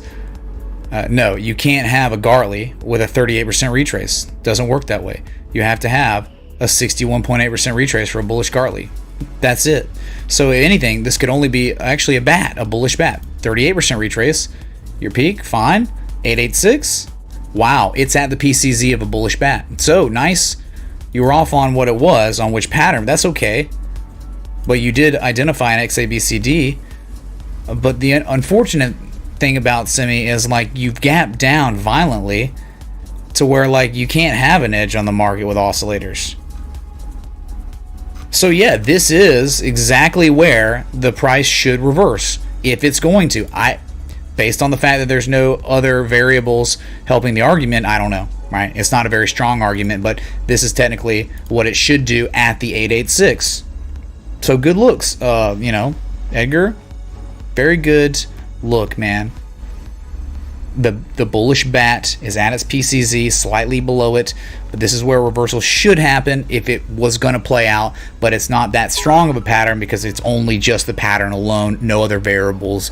C: No, you can't have a Gartley with a 38% retrace. Doesn't work that way. You have to have a 61.8% retrace for a bullish Gartley. That's it. So if anything, this could only be actually a bullish bat. 38% retrace. Your peak, fine. 886. Wow, it's at the PCZ of a bullish bat. So nice. You were off on what it was, on which pattern. That's okay. But you did identify an XABCD. But the unfortunate thing about Semi is, like, you've gapped down violently to where, like, you can't have an edge on the market with oscillators. So yeah, this is exactly where the price should reverse if it's going to. Based on the fact that there's no other variables helping the argument, I don't know, right? It's not a very strong argument, but this is technically what it should do at the 886. So good looks, Edgar. Very good look, man. The bullish bat is at its PCZ, slightly below it, but this is where reversal should happen if it was going to play out, but it's not that strong of a pattern because it's only just the pattern alone. No other variables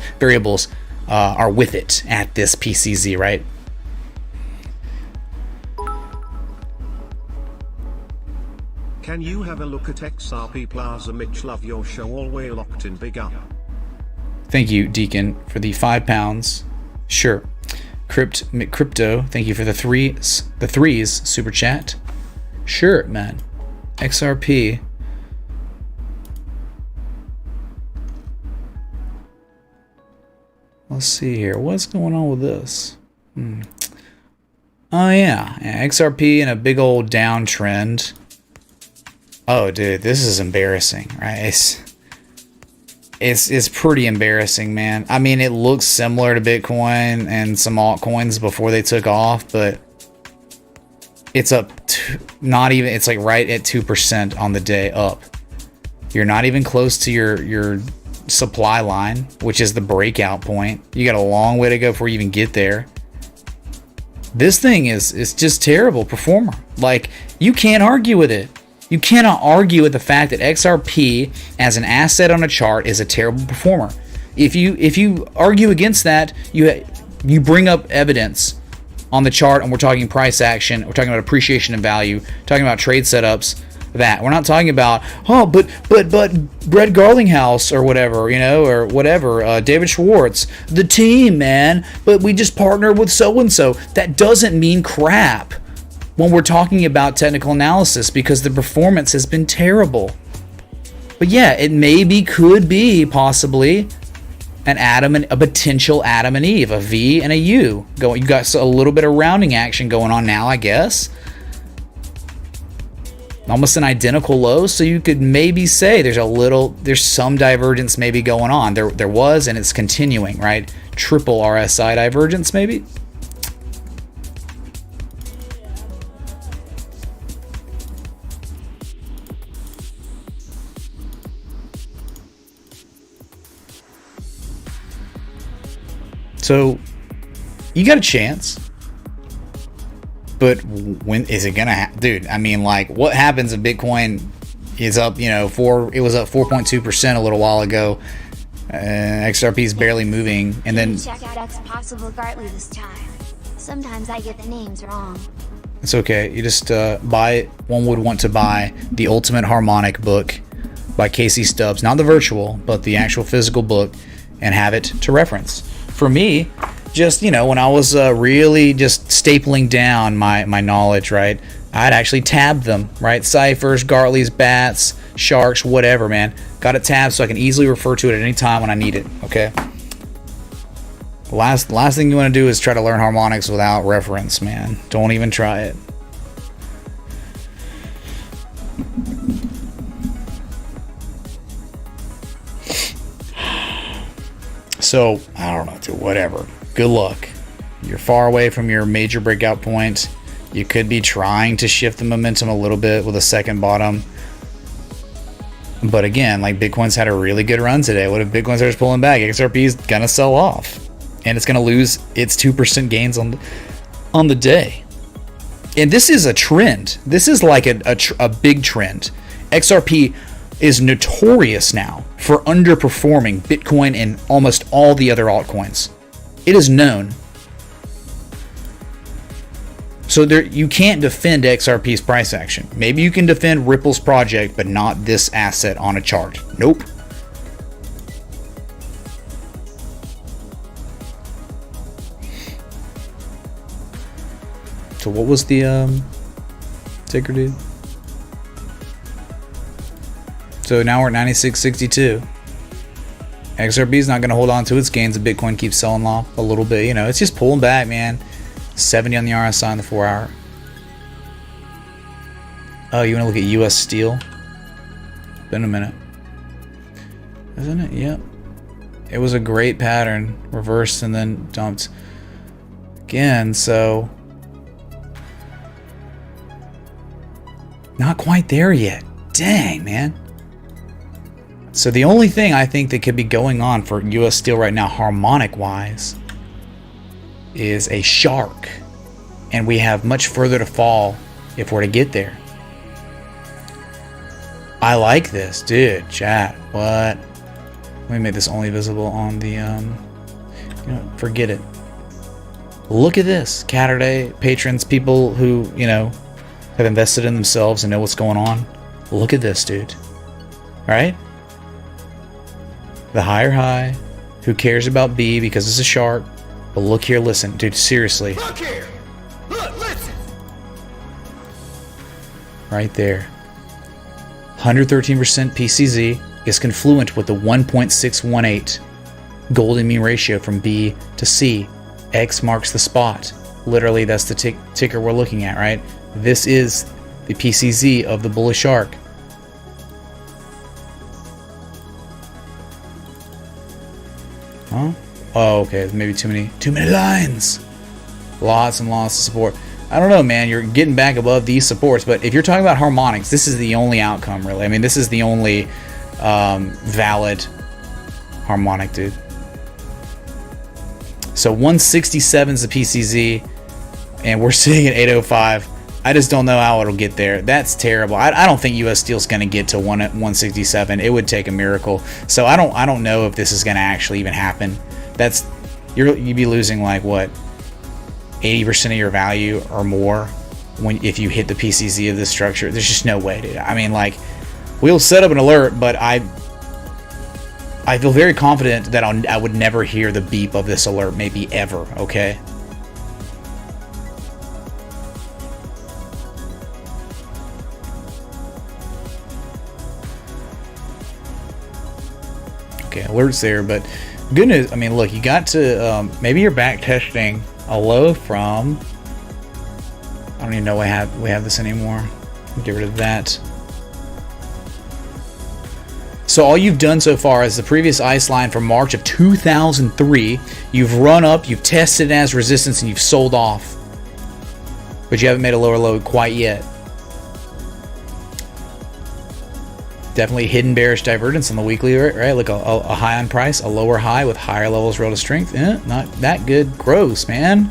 C: are with it at this PCZ, right?
F: Can you have a look at XRP Plaza? Mitch, love your show, all way locked in, big up.
C: Thank you, Deacon, for the £5. Sure. Crypto, thank you for the threes super chat. Sure, man. XRP. Let's see here. What's going on with this? Oh yeah, XRP in a big old downtrend. Oh, dude, this is embarrassing, right? It's pretty embarrassing, man. I mean, it looks similar to Bitcoin and some altcoins before they took off, but it's up to, not even, it's like right at 2% on the day up. You're not even close to your supply line, which is the breakout point. You got a long way to go before you even get there. This thing is just terrible performer. Like, you can't argue with it. You cannot argue with the fact that XRP as an asset on a chart is a terrible performer. If you argue against that, you bring up evidence on the chart, and we're talking price action, we're talking about appreciation and value, talking about trade setups. That we're not talking about, oh, but Brett Garlinghouse or whatever, you know, or whatever, David Schwartz, the team, man, but we just partnered with so and so. That doesn't mean crap when we're talking about technical analysis, because the performance has been terrible. But yeah, it could be possibly a potential Adam and Eve, a V and a U going. You got a little bit of rounding action going on now, I guess. Almost an identical low, so you could maybe say there's some divergence maybe going on. There was, and it's continuing, right? Triple RSI divergence, maybe. So you got a chance. But when is it gonna happen, dude? I mean, like, what happens if Bitcoin is up? You know, it was up 4.2% a little while ago. XRP is barely moving, and then
E: check out X Possible Gartley this time. Sometimes I get the names wrong.
C: It's okay. You just one would want to buy the Ultimate Harmonic book by Casey Stubbs, not the virtual, but the actual physical book, and have it to reference. For me, just, you know, when I was really just stapling down my knowledge, right, I'd actually tab them, right? Ciphers, Gartleys, bats, sharks, whatever, man. Got it tabbed so I can easily refer to it at any time when I need it, okay? Last thing you want to do is try to learn harmonics without reference, man. Don't even try it. So, I don't know, dude, whatever. Good luck. You're far away from your major breakout point. You could be trying to shift the momentum a little bit with a second bottom. But again, like, Bitcoin's had a really good run today. What if Bitcoin starts pulling back? XRP is going to sell off. And it's going to lose its 2% gains on the day. And this is a trend. This is like a big trend. XRP is notorious now for underperforming Bitcoin and almost all the other altcoins. It is known. So you can't defend XRP's price action. Maybe you can defend Ripple's project, but not this asset on a chart. Nope. So what was the ticker, dude? So now we're at 96.62. XRP is not going to hold on to its gains if Bitcoin keeps selling off a little bit. You know, it's just pulling back, man. 70 on the RSI on the 4 hour. Oh, you want to look at US Steel? Been a minute. Isn't it? Yep. It was a great pattern. Reversed and then dumped again, so not quite there yet. Dang, man. So the only thing I think that could be going on for US Steel right now, harmonic-wise, is a shark. And we have much further to fall if we're to get there. I like this, dude. Chat, what? Let me make this only visible on the, you know, forget it. Look at this. Catterday patrons, people who, you know, have invested in themselves and know what's going on. Look at this, dude. Right? The higher high. Who cares about B because it's a shark? But look here, listen, dude, seriously.
A: Look here! Look, listen!
C: Right there. 113% PCZ is confluent with the 1.618 golden mean ratio from B to C. X marks the spot. Literally, that's the ticker we're looking at, right? This is the PCZ of the bullish shark. Huh? Oh, okay. Maybe too many lines. Lots and lots of support. I don't know, man. You're getting back above these supports, but if you're talking about harmonics, this is the only outcome, really. I mean, this is the only valid harmonic, dude. So 167 is the PCZ, and we're sitting at 805. I just don't know how it'll get there. That's terrible. I don't think U.S. Steel's going to get to 167. It would take a miracle. So I don't know if this is going to actually even happen. You'd be losing like what, 80% of your value or more if you hit the PCZ of this structure. There's just no way, dude. I mean, like, we'll set up an alert, but I feel very confident that I would never hear the beep of this alert, maybe ever. Okay. Okay, alerts there, but good news. I mean, look, you got to maybe you're back testing a low from. I don't even know we have this anymore. Get rid of that. So all you've done so far is the previous ice line from March of 2003. You've run up, you've tested it as resistance, and you've sold off, but you haven't made a lower low quite yet. Definitely hidden bearish divergence on the weekly, right? Like a high on price, a lower high with higher levels relative strength. Not that good. Gross, man.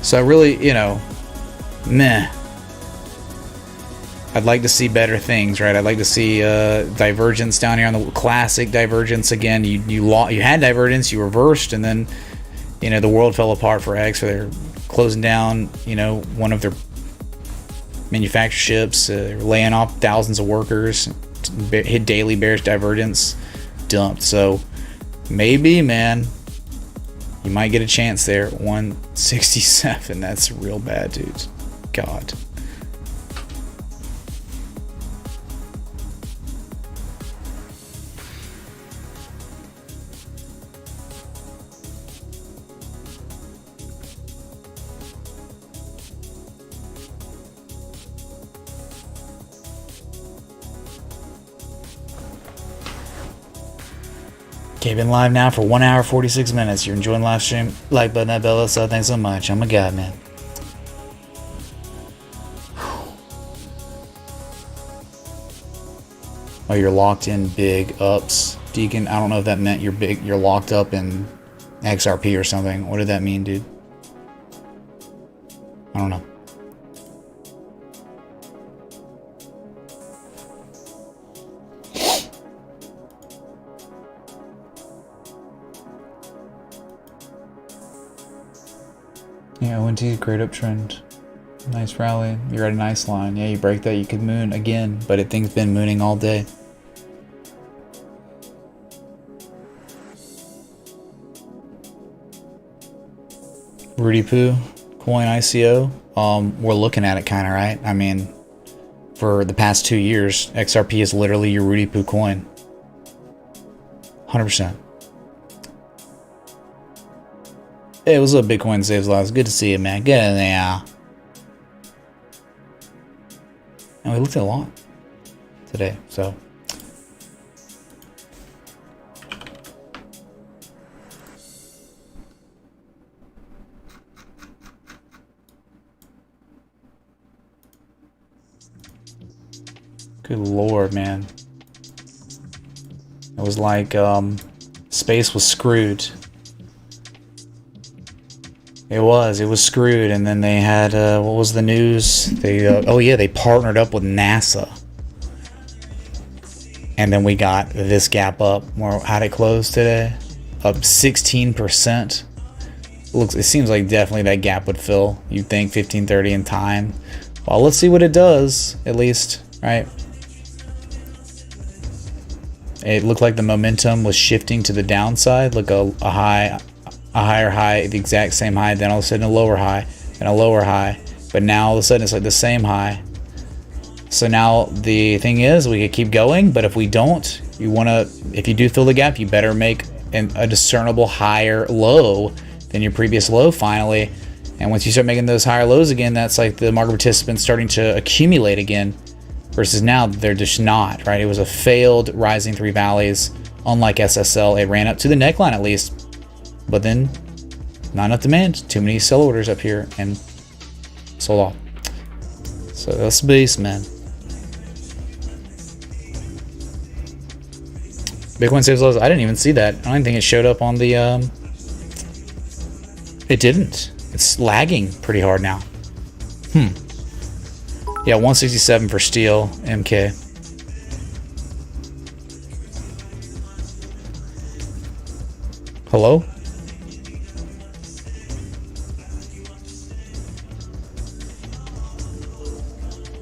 C: So really, meh. I'd like to see better things, right? I'd like to see divergence down here on the classic divergence again. You had divergence, you reversed, and then the world fell apart for X. So they're closing down, one of their manufactured ships, laying off thousands of workers, hit daily bearish divergence, dumped. So maybe, man, you might get a chance there. 167, that's real bad, dudes. God. Okay, been live now for 1 hour 46 minutes. You're enjoying live stream. Like button that bell, so thanks so much. I'm a god, man. Oh, you're locked in big ups, Deacon. I don't know if that meant you're locked up in XRP or something. What did that mean, dude? I don't know. Yeah, ONT, great uptrend. Nice rally. You're at a nice line. Yeah, you break that, you could moon again, but thing's been mooning all day. Rudy Poo, coin ICO. We're looking at it kind of, right? I mean, for the past 2 years, XRP is literally your Rudy Poo coin. 100%. Hey, what's up, Bitcoin Saves Lives? Good to see you, man. Get in there. And we looked at a lot today, so. Good lord, man. It was like space was screwed. It was screwed, and then they had what was the news? They oh yeah, they partnered up with NASA, and then we got this gap up. How'd it close today? Up 16%. It seems like definitely that gap would fill. You'd think 1530 in time. Well, let's see what it does, at least, right? It looked like the momentum was shifting to the downside. Look, a higher high, the exact same high, then all of a sudden a lower high, and a lower high. But now all of a sudden it's like the same high. So now the thing is, we could keep going, but if we don't, if you do fill the gap, you better make a discernible higher low than your previous low finally. And once you start making those higher lows again, that's like the market participants starting to accumulate again, versus now they're just not, right? It was a failed rising three valleys. Unlike SSL, it ran up to the neckline at least, but then not enough demand. Too many sell orders up here and sold off. So that's the beast, man. Bitcoin saves lows. I didn't even see that. I don't even think it showed up on the it didn't. It's lagging pretty hard now. Yeah, 167 for steel, MK. Hello?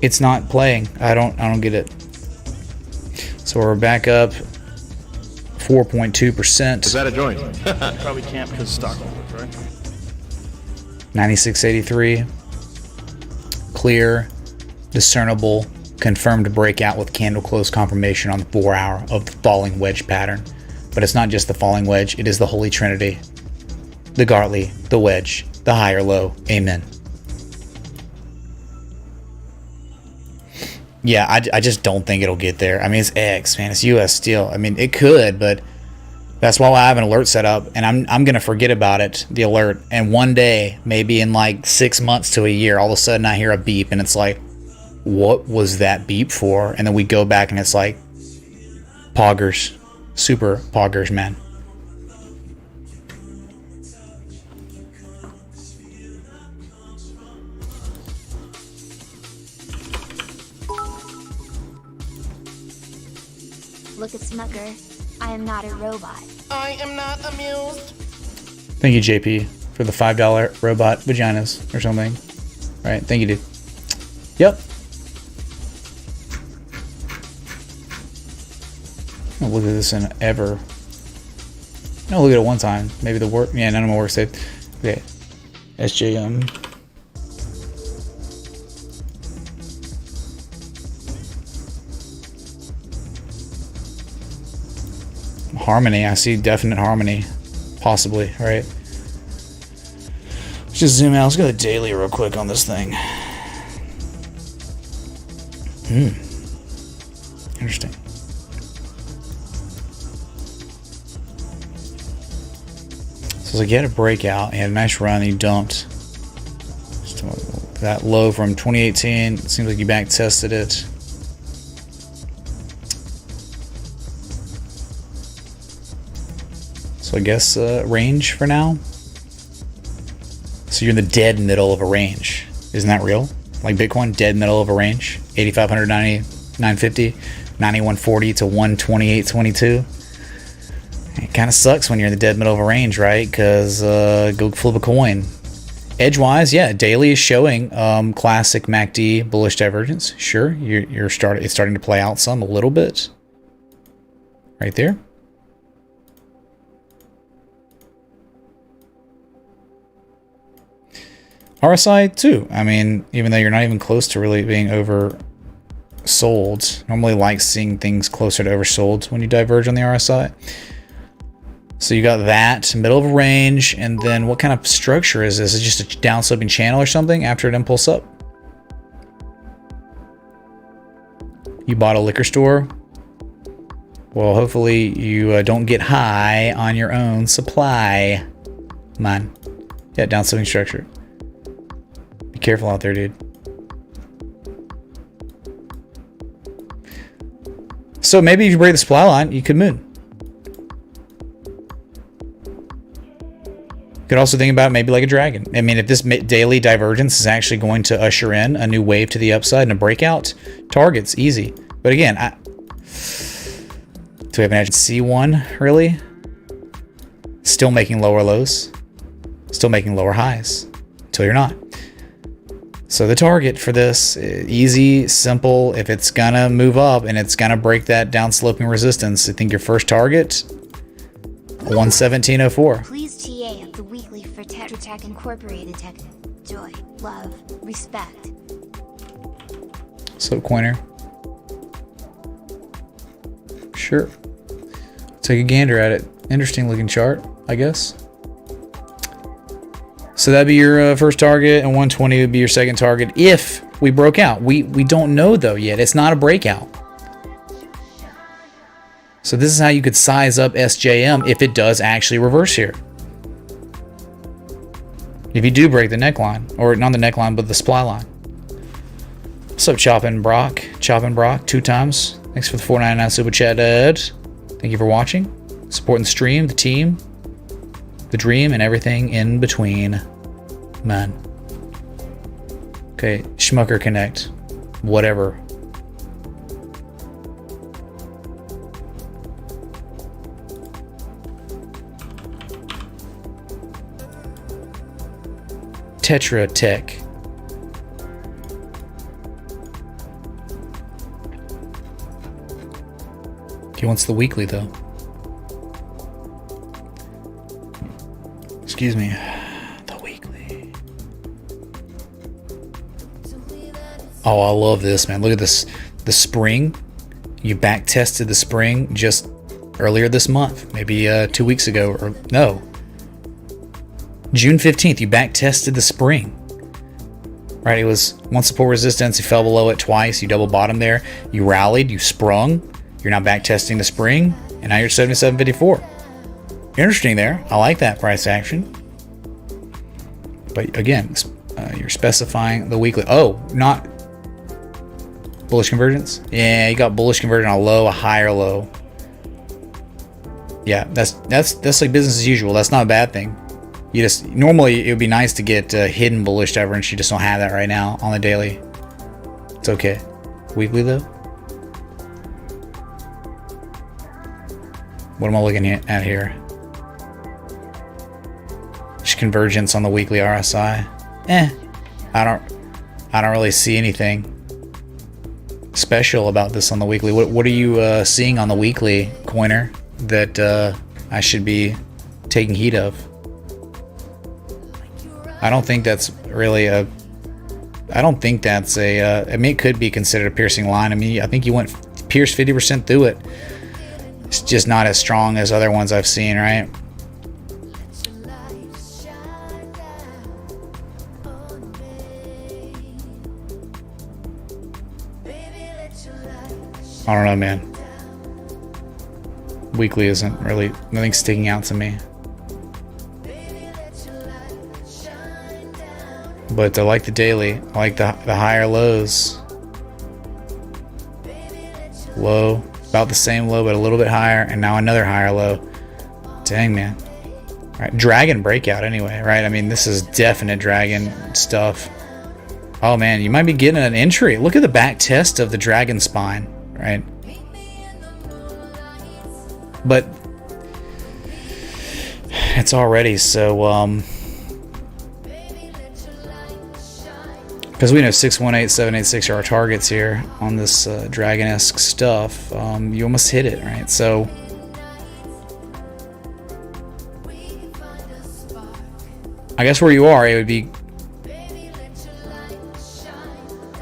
C: It's not playing. I don't get it. So we're back up 4.2%.
D: Is that a joint?
A: Probably can't because stock market, right?
C: 9683. Clear, discernible, confirmed breakout with candle close confirmation on the 4 hour of the falling wedge pattern. But it's not just the falling wedge, it is the Holy Trinity. The Gartley, the wedge, the higher low. Amen. Yeah, I just don't think it'll get there. I mean, it's X, man. It's US Steel. I mean, it could, but that's why I have an alert set up, and I'm going to forget about it, the alert. And one day, maybe in like 6 months to a year, all of a sudden I hear a beep, and it's like, what was that beep for? And then we go back, and it's like, poggers. Super poggers, man.
E: Look at Smucker. I am not a robot.
A: I am not amused.
C: Thank you, JP, for the $5 robot vaginas or something. Right? Thank you, dude. Yep. I'll look at this in ever. I'll look at it one time. Maybe the work. Yeah, none of my work saved. Okay. SJM. Harmony. I see definite harmony. Possibly, right? Let's just zoom out. Let's go to daily real quick on this thing. Interesting. So like you had a breakout, you had a nice run, you dumped. That low from 2018, it seems like you back tested it. So I guess range for now. So you're in the dead middle of a range. Isn't that real? Like Bitcoin, dead middle of a range. 8,500, 950, 9140 to 128.22. It kind of sucks when you're in the dead middle of a range, right? Because go flip a coin. Edgewise, yeah, daily is showing classic MACD bullish divergence. Sure, it's starting to play out some a little bit. Right there. RSI too. I mean, even though you're not even close to really being oversold, normally like seeing things closer to oversold when you diverge on the RSI. So you got that middle of a range, and then what kind of structure is this? Is it just a downsloping channel or something after an impulse up? You bought a liquor store. Well, hopefully you don't get high on your own supply. Come on. Yeah, downsloping structure. Be careful out there, dude. So maybe if you break the supply line, you could moon. Could also think about it maybe like a dragon. I mean, if this daily divergence is actually going to usher in a new wave to the upside and a breakout, targets easy. But again, do we have an edge? C1 really? Still making lower lows, still making lower highs until you're not. So the target for this, easy, simple. If it's gonna move up and it's gonna break that downsloping resistance, I think your first target, 117.04.
E: Please TA of the weekly for Tetra Tech Incorporated Tech. Joy, love, respect.
C: So Coiner. Sure. Take a gander at it. Interesting looking chart, I guess. So that'd be your first target, and 120 would be your second target if we broke out. We don't know though yet. It's not a breakout. So this is how you could size up SJM if it does actually reverse here. If you do break the neckline, or not the neckline, but the supply line. What's up, Choppin' Brock? Choppin' Brock, 2 times. Thanks for the $4.99 super chat, Ed. Thank you for watching, supporting the stream, the team, the dream, and everything in between. Man. Okay, Schmucker Connect. Whatever. Tetra Tech. He wants the weekly though. Excuse me. The weekly. Oh, I love this, man. Look at this. The spring. You back tested the spring just earlier this month. Maybe 2 weeks ago. Or no. June 15th, you back tested the spring. Right, it was one support resistance. You fell below it twice. You double bottomed there. You rallied. You sprung. You're now back testing the spring. And now you're 77.54. Interesting there. I like that price action. But again, you're specifying the weekly. Oh, not bullish convergence? Yeah, you got bullish convergence on a low, a higher low. Yeah, that's like business as usual. That's not a bad thing. You just normally it would be nice to get hidden bullish divergence. You just don't have that right now on the daily. It's okay. Weekly though. What am I looking at here? Just convergence on the weekly RSI. I don't really see anything special about this on the weekly. What are you seeing on the weekly, Coiner, that I should be taking heed of? I don't think that's really a. I don't think that's a. I mean, it could be considered a piercing line. I mean, I think you went pierced 50% through it. It's just not as strong as other ones I've seen, right? I don't know, man. Weekly isn't really, nothing's sticking out to me. But I like the daily. I like the higher lows. Low, about the same low, but a little bit higher, and now another higher low. Dang, man. All right, dragon breakout anyway, right? I mean, this is definite dragon stuff. Oh man, you might be getting an entry. Look at the back test of the dragon spine, right? But it's already so because we know 618, 786 are our targets here on this dragon-esque stuff. You almost hit it, right? So I guess where you are, it would be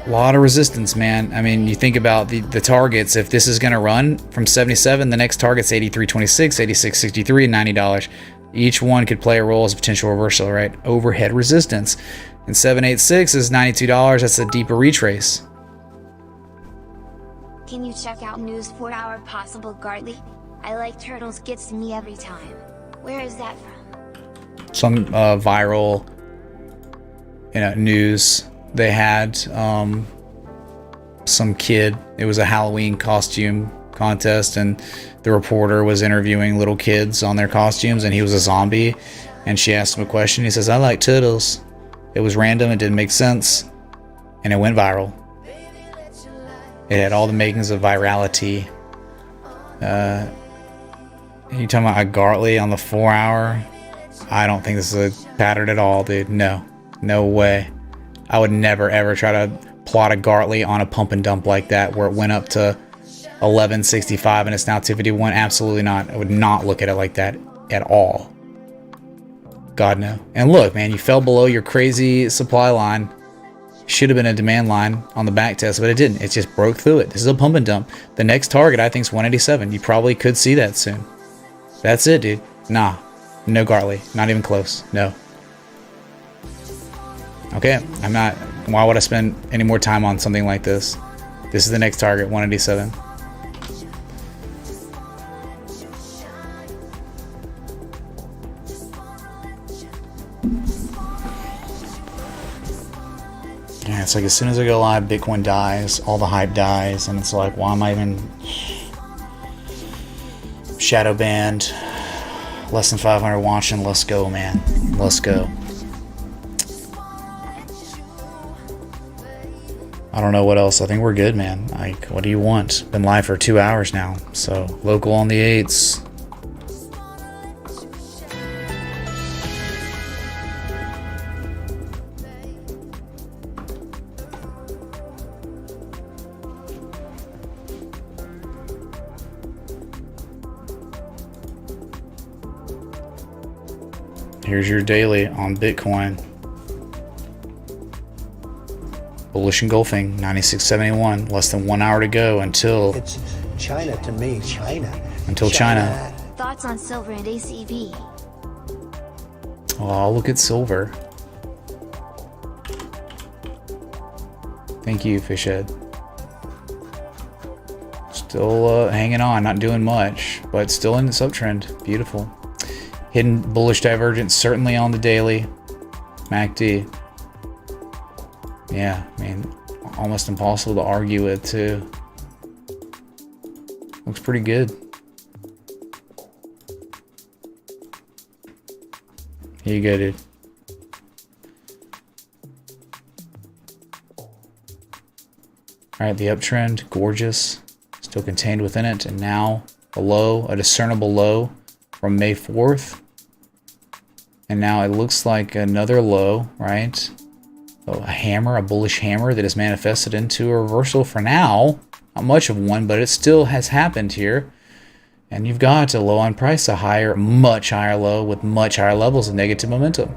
C: a lot of resistance, man. I mean, you think about the targets. If this is going to run from 77, the next target's 83.26, 86.63, and $90. Each one could play a role as a potential reversal, right? Overhead resistance. And 786 is $92. That's a deeper retrace.
E: Can you check out news 4 hour possible Gartley? I like turtles, gets to me every time. Where is that from?
C: Some viral news. They had some kid. It was a Halloween costume contest, and the reporter was interviewing little kids on their costumes, and he was a zombie. And she asked him a question. He says, "I like turtles." It was random. It didn't make sense, and it went viral. It had all the makings of virality. You talking about a Gartley on the 4 hour? I don't think this is a pattern at all, dude. No way. I would never ever try to plot a Gartley on a pump and dump like that where it went up to 1165 and it's now 251. Absolutely not. I would not look at it like that at all. God no. And look, man, you fell below your crazy supply line. Should have been a demand line on the back test, but it didn't. It just broke through it. This is a pump and dump. The next target I think is 187. You probably could see that soon. That's it, dude. Nah. No Gartley. Not even close. No. Okay. I'm not. Why would I spend any more time on something like this? This is the next target, 187. Yeah, it's like as soon as I go live, Bitcoin dies, all the hype dies, and it's like, why am I even shadow banned? Less than 500 watching. Let's go, man. Let's go. I don't know what else. I think we're good, man. Like, what do you want? Been live for 2 hours now, so local on the 8s. Here's your daily on Bitcoin. Bullish engulfing, 96.71. Less than 1 hour to go until
G: It's China to me, China.
C: Until China.
E: Thoughts on silver and ACV?
C: Oh, look at silver. Thank you, Fishhead. Still hanging on, not doing much, but still in the uptrend. Beautiful. Hidden bullish divergence, certainly on the daily. MACD. Yeah, I mean, almost impossible to argue with, too. Looks pretty good. Here you go, dude. Alright, the uptrend, gorgeous. Still contained within it, and now a low, a discernible low from May 4th. And now it looks like another low, right? Oh, a hammer, a bullish hammer that is manifested into a reversal for now. Not much of one, but it still has happened here. And you've got a low on price, a higher, much higher low with much higher levels of negative momentum.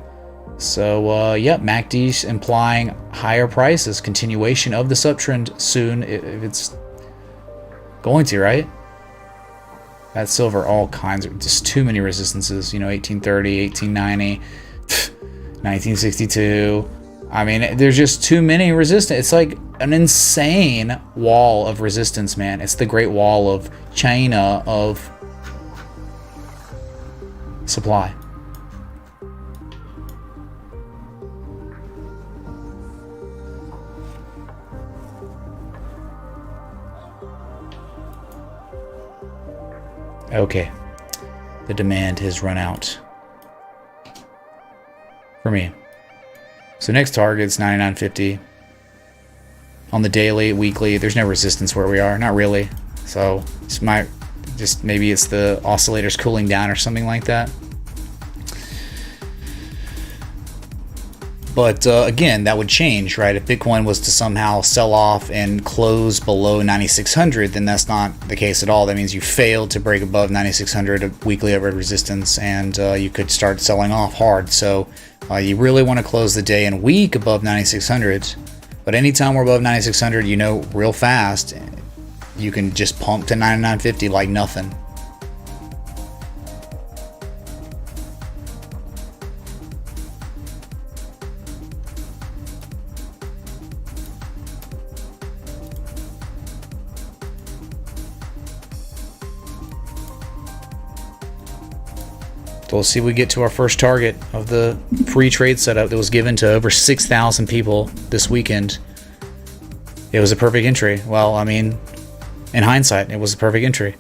C: So, yep, MACD's implying higher prices, continuation of this uptrend soon, if it's going to, right? That silver, all kinds of, just too many resistances, you know, 1830, 1890, 1962. I mean, there's just too many resistance. It's like an insane wall of resistance, man. It's the Great Wall of China of supply. Okay, the demand has run out for me. So next target's 99.50 on the daily, weekly. There's no resistance where we are, not really. So this might just, maybe it's the oscillators cooling down or something like that. But again, that would change, right? If Bitcoin was to somehow sell off and close below 9,600, then that's not the case at all. That means you failed to break above 9,600 of weekly overhead resistance, and you could start selling off hard. So you really want to close the day and week above 9,600. But anytime we're above 9,600, you know, real fast, you can just pump to 99.50 like nothing. So let's see if we get to our first target of the free trade setup that was given to over 6,000 people this weekend. It was a perfect entry. Well, I mean, in hindsight, it was a perfect entry.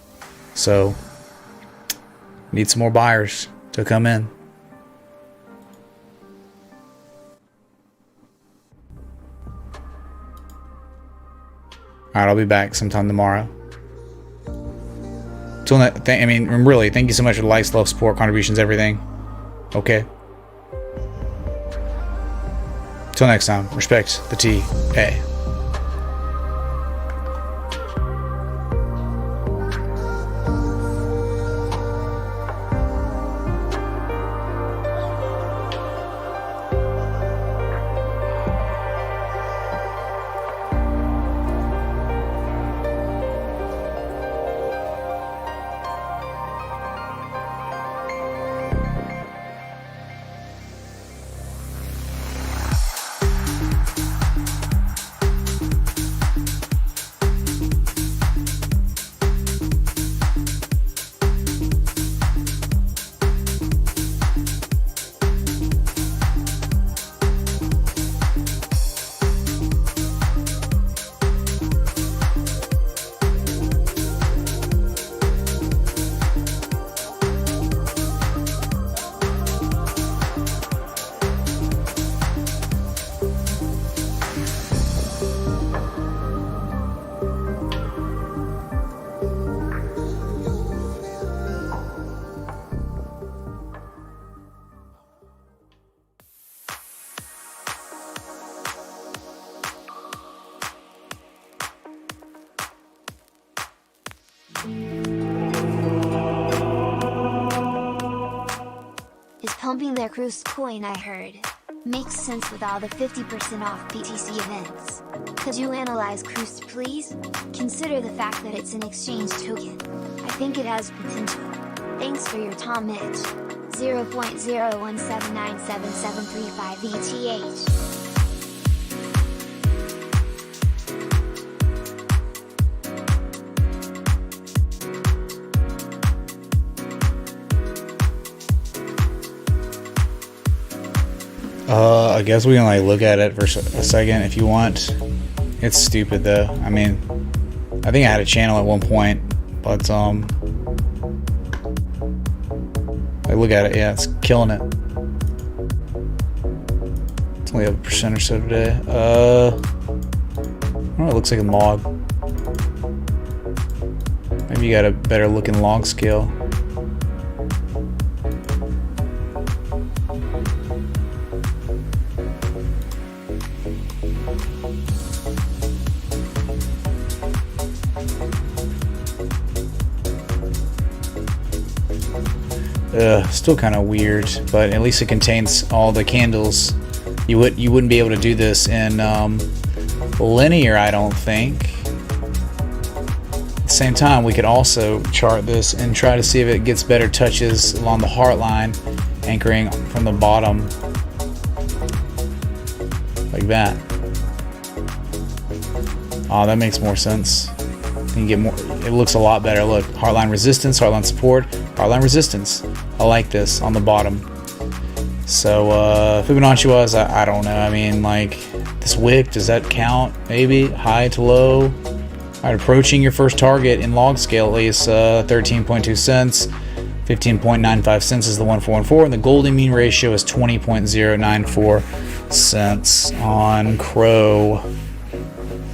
C: So, need some more buyers to come in. Alright, I'll be back sometime tomorrow. Till that, I mean, really, thank you so much for the likes, love, support, contributions, everything. Okay. Till next time, respect the TA.
E: Is pumping their cruise coin, I heard. Makes sense with all the 50% off BTC events. Could you analyze cruise please? Consider the fact that it's an exchange token. I think it has potential. Thanks for your time, Mitch. 0.017977735 ETH.
C: I guess we can like look at it for a second if you want. It's stupid though. I mean, I think I had a channel at one point, but like look at it. Yeah, it's killing it. It's only up 1% or so today. I don't know. It looks like a log. Maybe you got a better looking log scale. Still kind of weird, but at least it contains all the candles. You wouldn't be able to do this in linear, I don't think. At the same time, we could also chart this and try to see if it gets better touches along the heart line, anchoring from the bottom like that. Oh, that makes more sense. You can get more. It looks a lot better. Look, heartline resistance, heartline support, heartline resistance. I like this on the bottom. So Fibonacci wise, I don't know. I mean, like this wick, does that count? Maybe high to low. All right, approaching your first target in log scale at least. 13.2 cents. 15.95 cents is the 1414, and the golden mean ratio is 20.094 cents on Crow.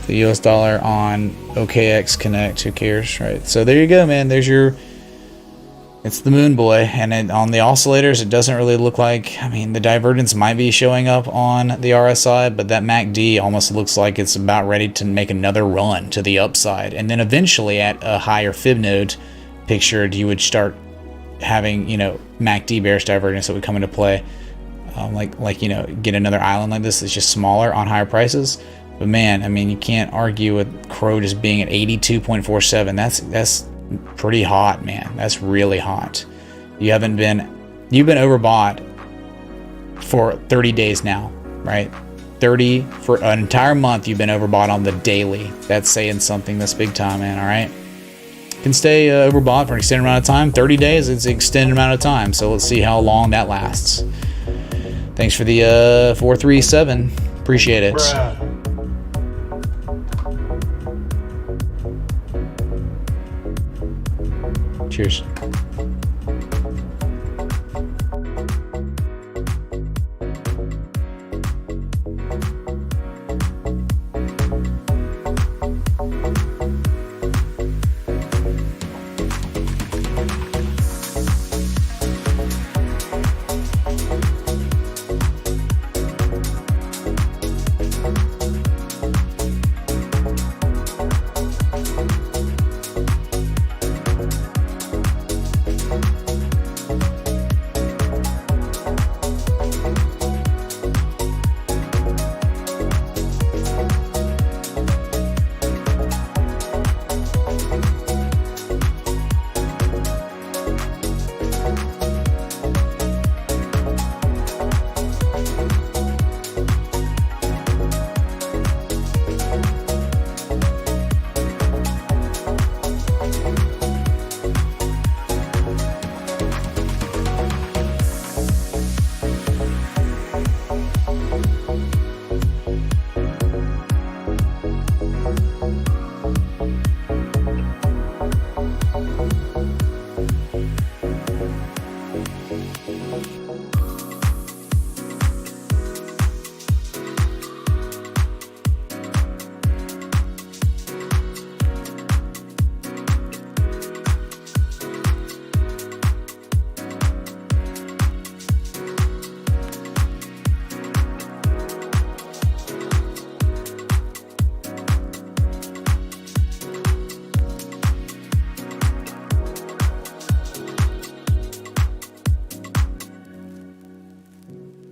C: The US dollar on OKX Connect, who cares, right? So there you go, man. There's your, it's the moon boy. And on the oscillators, it doesn't really look like, I mean, the divergence might be showing up on the RSI, but that MACD almost looks like it's about ready to make another run to the upside. And then eventually at a higher fib node pictured, you would start having, you know, MACD bearish divergence that would come into play. Like, you know, get another island like this that's just smaller on higher prices. But man, I mean, you can't argue with Crow just being at 82.47. That's pretty hot, man. That's really hot. You've been overbought for 30 days now, right? 30 for an entire month. You've been overbought on the daily. That's saying something. That's big time, man. All right. You can stay overbought for an extended amount of time. 30 days. It's an extended amount of time. So let's see how long that lasts. Thanks for the 437. Appreciate it.
B: Bruh.
C: Cheers.